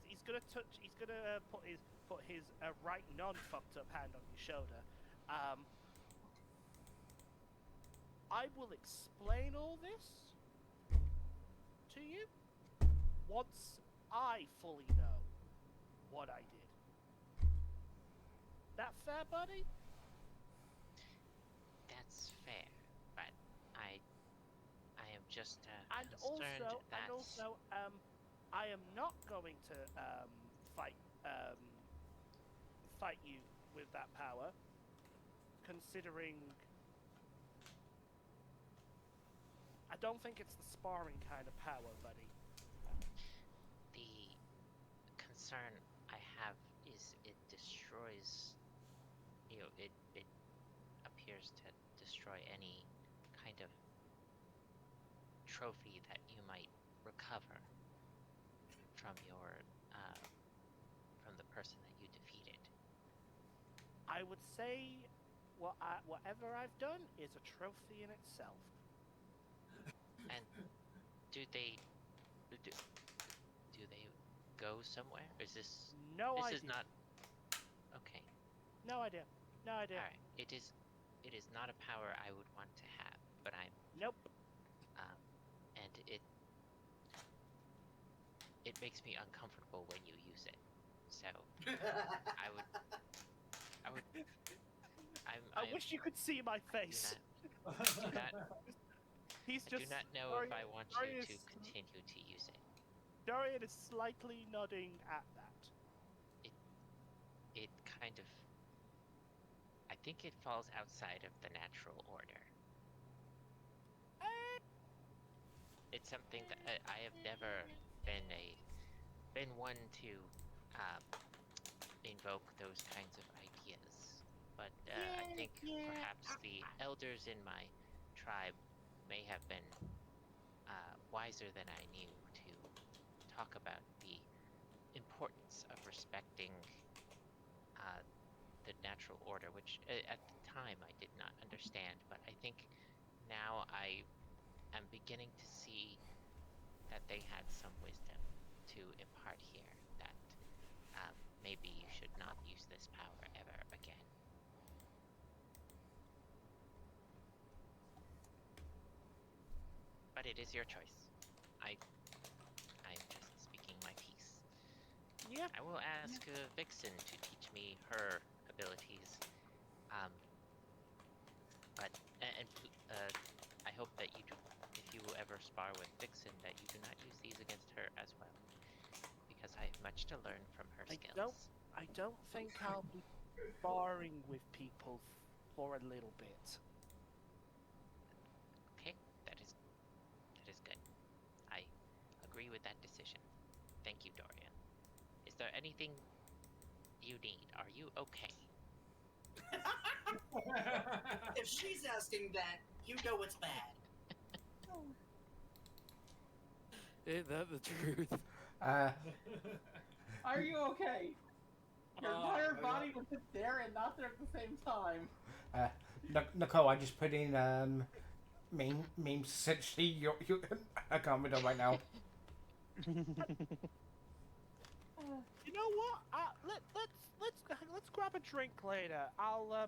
he's gonna put his right non-fucked up hand on your shoulder. I will explain all this to you once I fully know what I did. That fair, buddy? That's fair, but I am just And concerned that also, I am not going to fight fight you with that power, considering I don't think it's the sparring kind of power, buddy. the concern I have is it destroys, it appears to destroy any kind of trophy that you might recover from from the person that you defeated. I would say whatever I've done is a trophy in itself. And do they do they go somewhere? Is this No this idea. is not okay? No idea. No idea. All right, it is not a power I would want to have, but I'm Nope. and it makes me uncomfortable when you use it. So I wish you could see my face. do not He's I just. do not know if I want you to continue to use it. Dorian is slightly nodding at that. It kind of, I think it falls outside of the natural order. It's something that I have never been one to invoke those kinds of ideas, but I think perhaps the elders in my tribe may have been wiser than I knew to talk about the importance of respecting the natural order, which at the time I did not understand, but I think now I am beginning to see that they had some wisdom to impart here, that maybe you should not use this power ever again. But it is your choice. I'm just speaking my piece. Yeah. I will ask Vixen to teach me her abilities. But I hope that you do, if you ever spar with Vixen, that you do not use these against her as well, because I have much to learn from her skills. I don't think I'll be sparring with people for a little bit. Okay, that is good. I agree with that decision. Thank you, Dorian. Is there anything you need? Are you okay? If she's asking that, you know it's bad. Ain't that the truth? Are you okay? Your entire body was just there and not there at the same time. Nicole, I just put in memes. Essentially, I can't read it right now. You know what? Let's grab a drink later. I'll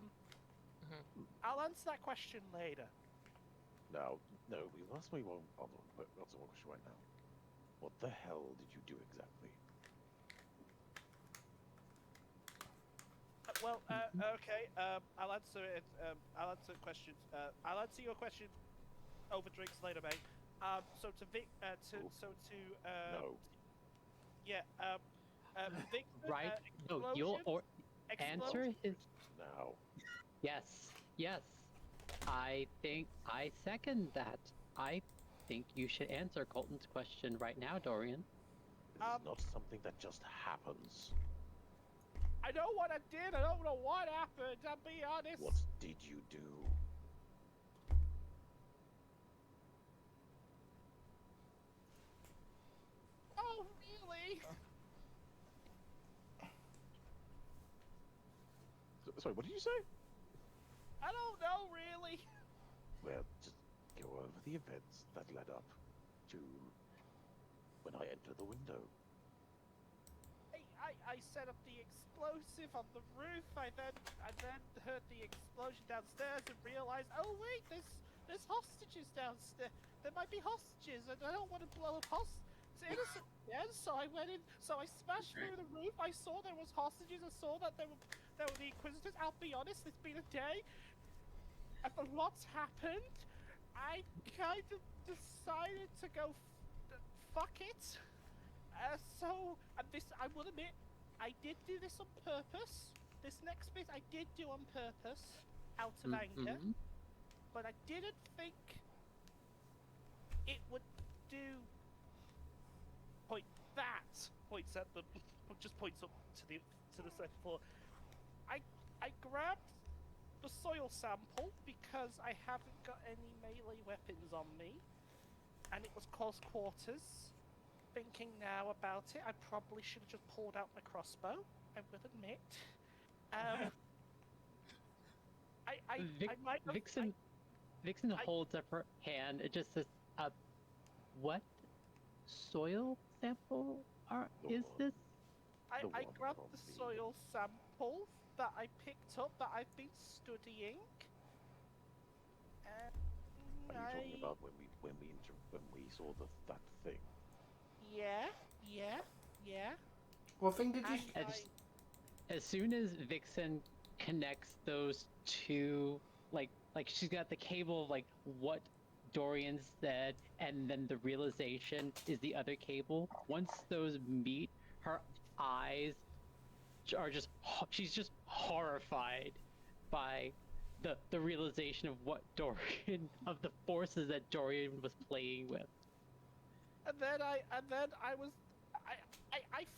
answer that question later. No, we last we won't answer one question right now. What the hell did you do exactly? Okay. I'll answer it. I'll answer questions. I'll answer your question over drinks later, mate. So to Vic, No. Yeah. Vic. Right? No, you'll answer his. Now. Yes. I think I second that. I think you should answer Colton's question right now, Dorian. This is not something that just happens. I know what I did. I don't know what happened. I'll be honest. What did you do? Oh, really? Sorry, what did you say? I don't know, really. Well, just go over the events that led up to when I entered the window. I set up the explosive on the roof. I then heard the explosion downstairs and realized, oh wait, there's hostages downstairs. There might be hostages, and I don't want to blow up innocent men. So I went in. So I smashed through the roof. I saw there was hostages. I saw that there were there were the Inquisitors. I'll be honest, it's been a day, and a lot's happened. I kind of decided to go fuck it. And this, I will admit, I did do this on purpose. This next bit I did do on purpose, out of anger. But I didn't think it would do. Points at the, just points up to the second floor. I grabbed the soil sample because I haven't got any melee weapons on me, and it was close quarters. Thinking now about it, I probably should have just pulled out my crossbow. I will admit. Vixen holds up her hand. It just says, "What soil sample is this?" I grabbed the soil sample that I picked up that I've been studying. Are you talking about when we saw that thing? Yeah. What thing did you? As soon as Vixen connects those two, like she's got the cable of like what Dorian said, and then the realization is the other cable. Once those meet, her eyes are she's just horrified by the realization of what Dorian, of the forces that Dorian was playing with. And then I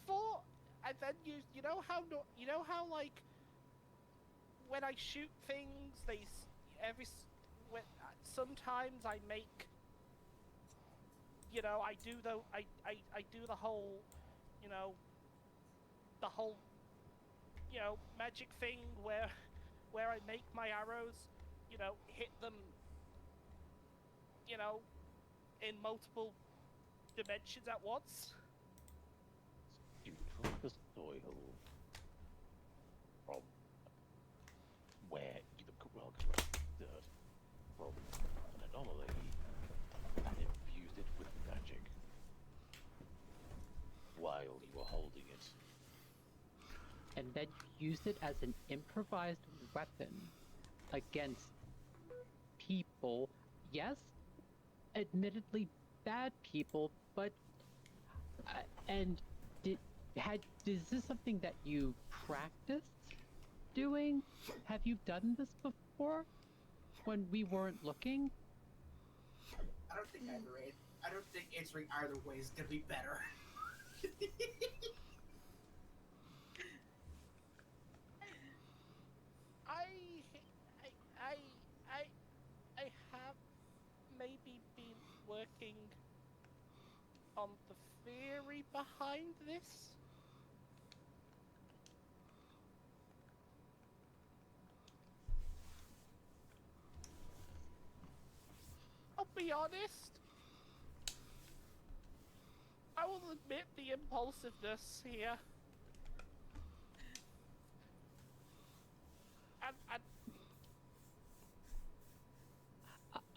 thought, and then you know how like when I shoot things, sometimes I make, I do the whole, magic thing where I make my arrows, hit them, in multiple dimensions at once. You took the soil from where dirt from an anomaly and infused it with magic while you were holding it. And then you used it as an improvised weapon against people. Yes, admittedly bad people, but is this something that you practiced doing? Have you done this before when we weren't looking? I don't think answering either way is gonna be better. I have maybe been working on the theory behind this. I'll be honest. I will admit the impulsiveness here.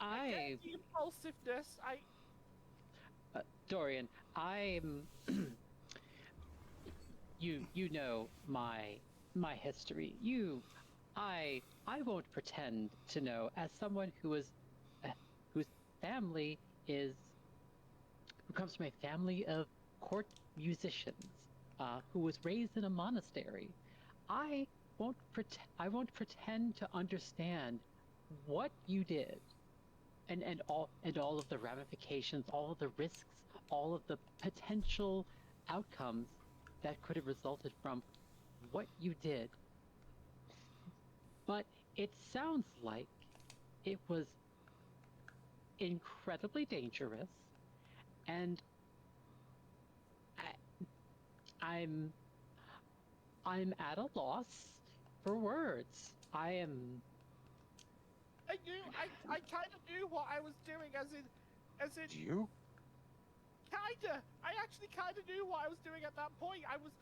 And the impulsiveness, Dorian, I'm you know my history. I won't pretend to know, as someone whose family who comes from a family of court musicians, who was raised in a monastery. I won't pretend to understand what you did, and all of the ramifications, all of the risks, all of the potential outcomes that could have resulted from what you did. But it sounds like it was incredibly dangerous, and I'm at a loss for words. I kind of knew what I was doing, as in. You? Kinda. I actually kind of knew what I was doing at that point. I went.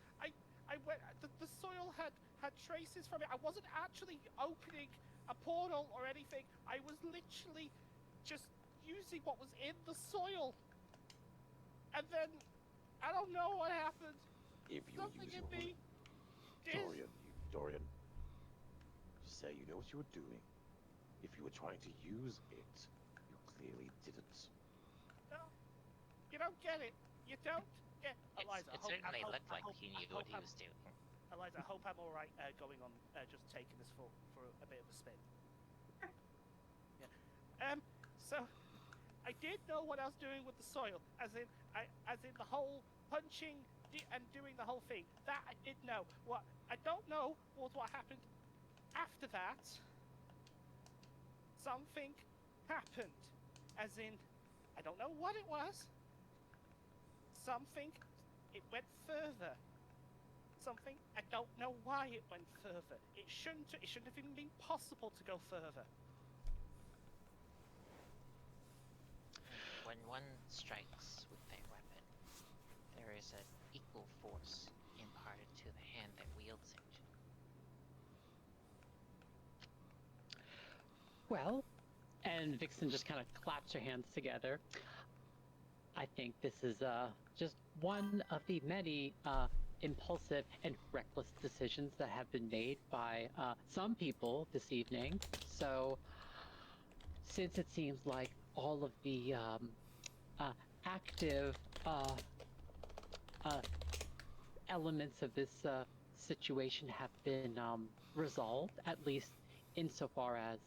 The soil had traces from it. I wasn't actually opening a portal or anything. I was literally just using what was in the soil. And then I don't know what happened. If you Something use in me. Dorian, say you know what you were doing. If you were trying to use it, you clearly didn't. No, you don't get it. You don't get. Eliza, It certainly looked like he knew what he was doing. Eliza, I hope I'm all right going on, just taking this for a bit of a spin. Yeah. So I did know what I was doing with the soil, as in the whole punching and doing the whole thing. That I did know. What I don't know was what happened after that. Something happened, as in I don't know what it was. Something, it went further. Something, I don't know why it went further. It shouldn't have even been possible to go further. When one strikes with their weapon, there is an equal force imparted to the hand that wields it. Well, and Vixen just kind of claps her hands together. I think this is just one of the many impulsive and reckless decisions that have been made by some people this evening. So, since it seems like all of the active elements of this situation have been resolved, at least insofar as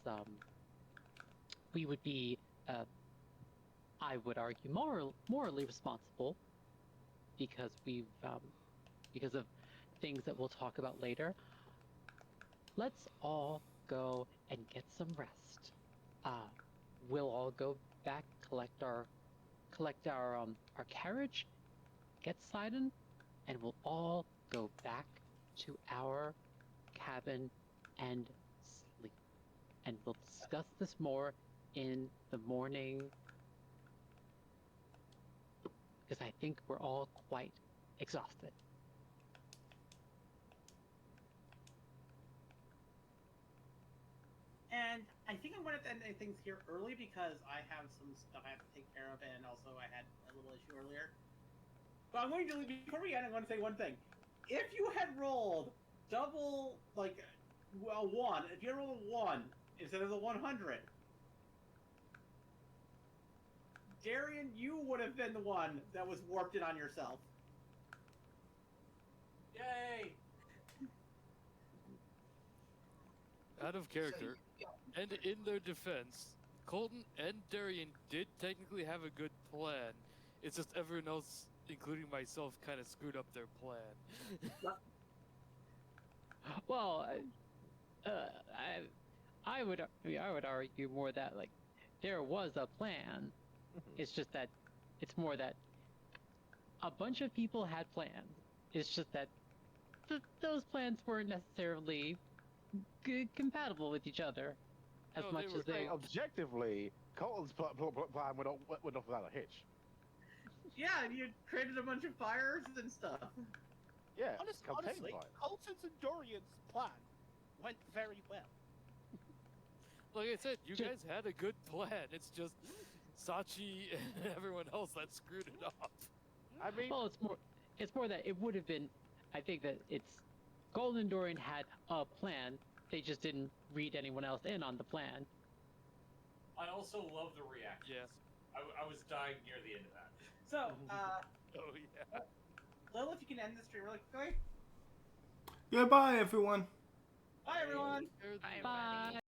we would be, I would argue, morally responsible because because of things that we'll talk about later. Let's all go and get some rest. We'll all go back, collect our carriage, get Sidon, and we'll all go back to our cabin and sleep. And we'll discuss this more in the morning, because I think we're all quite exhausted. And I think I'm going to end things here early because I have some stuff I have to take care of, and also I had a little issue earlier. But I'm going to, before we end, I'm going to say one thing. If you had rolled double, like, well, 1, if you had rolled a 1 instead of the 100, Darian, you would have been the one that was warped in on yourself. Yay! Out of character, and in their defense, Colton and Darian did technically have a good plan. It's just everyone else, including myself, kind of screwed up their plan. Well, I would argue more that, like, there was a plan. It's just that it's more that a bunch of people had plans. It's just that those plans weren't necessarily compatible with each other as No, much they as they. Objectively, Colton's plan went off without a hitch. Yeah, and you created a bunch of fires and stuff. Yeah, Honestly, fire. Colton's and Dorian's plan went very well. Like I said, you guys had a good plan. It's just Sachi and everyone else that screwed it up. I mean, Well, it's more that it would have been. I think that it's Golden Dorian had a plan. They just didn't read anyone else in on the plan. I also love the reaction. Yeah. I was dying near the end of that. So, Oh yeah. Lilith, you can end the stream really quickly. Yeah, bye everyone. Bye, everyone. Bye, Bye. everybody.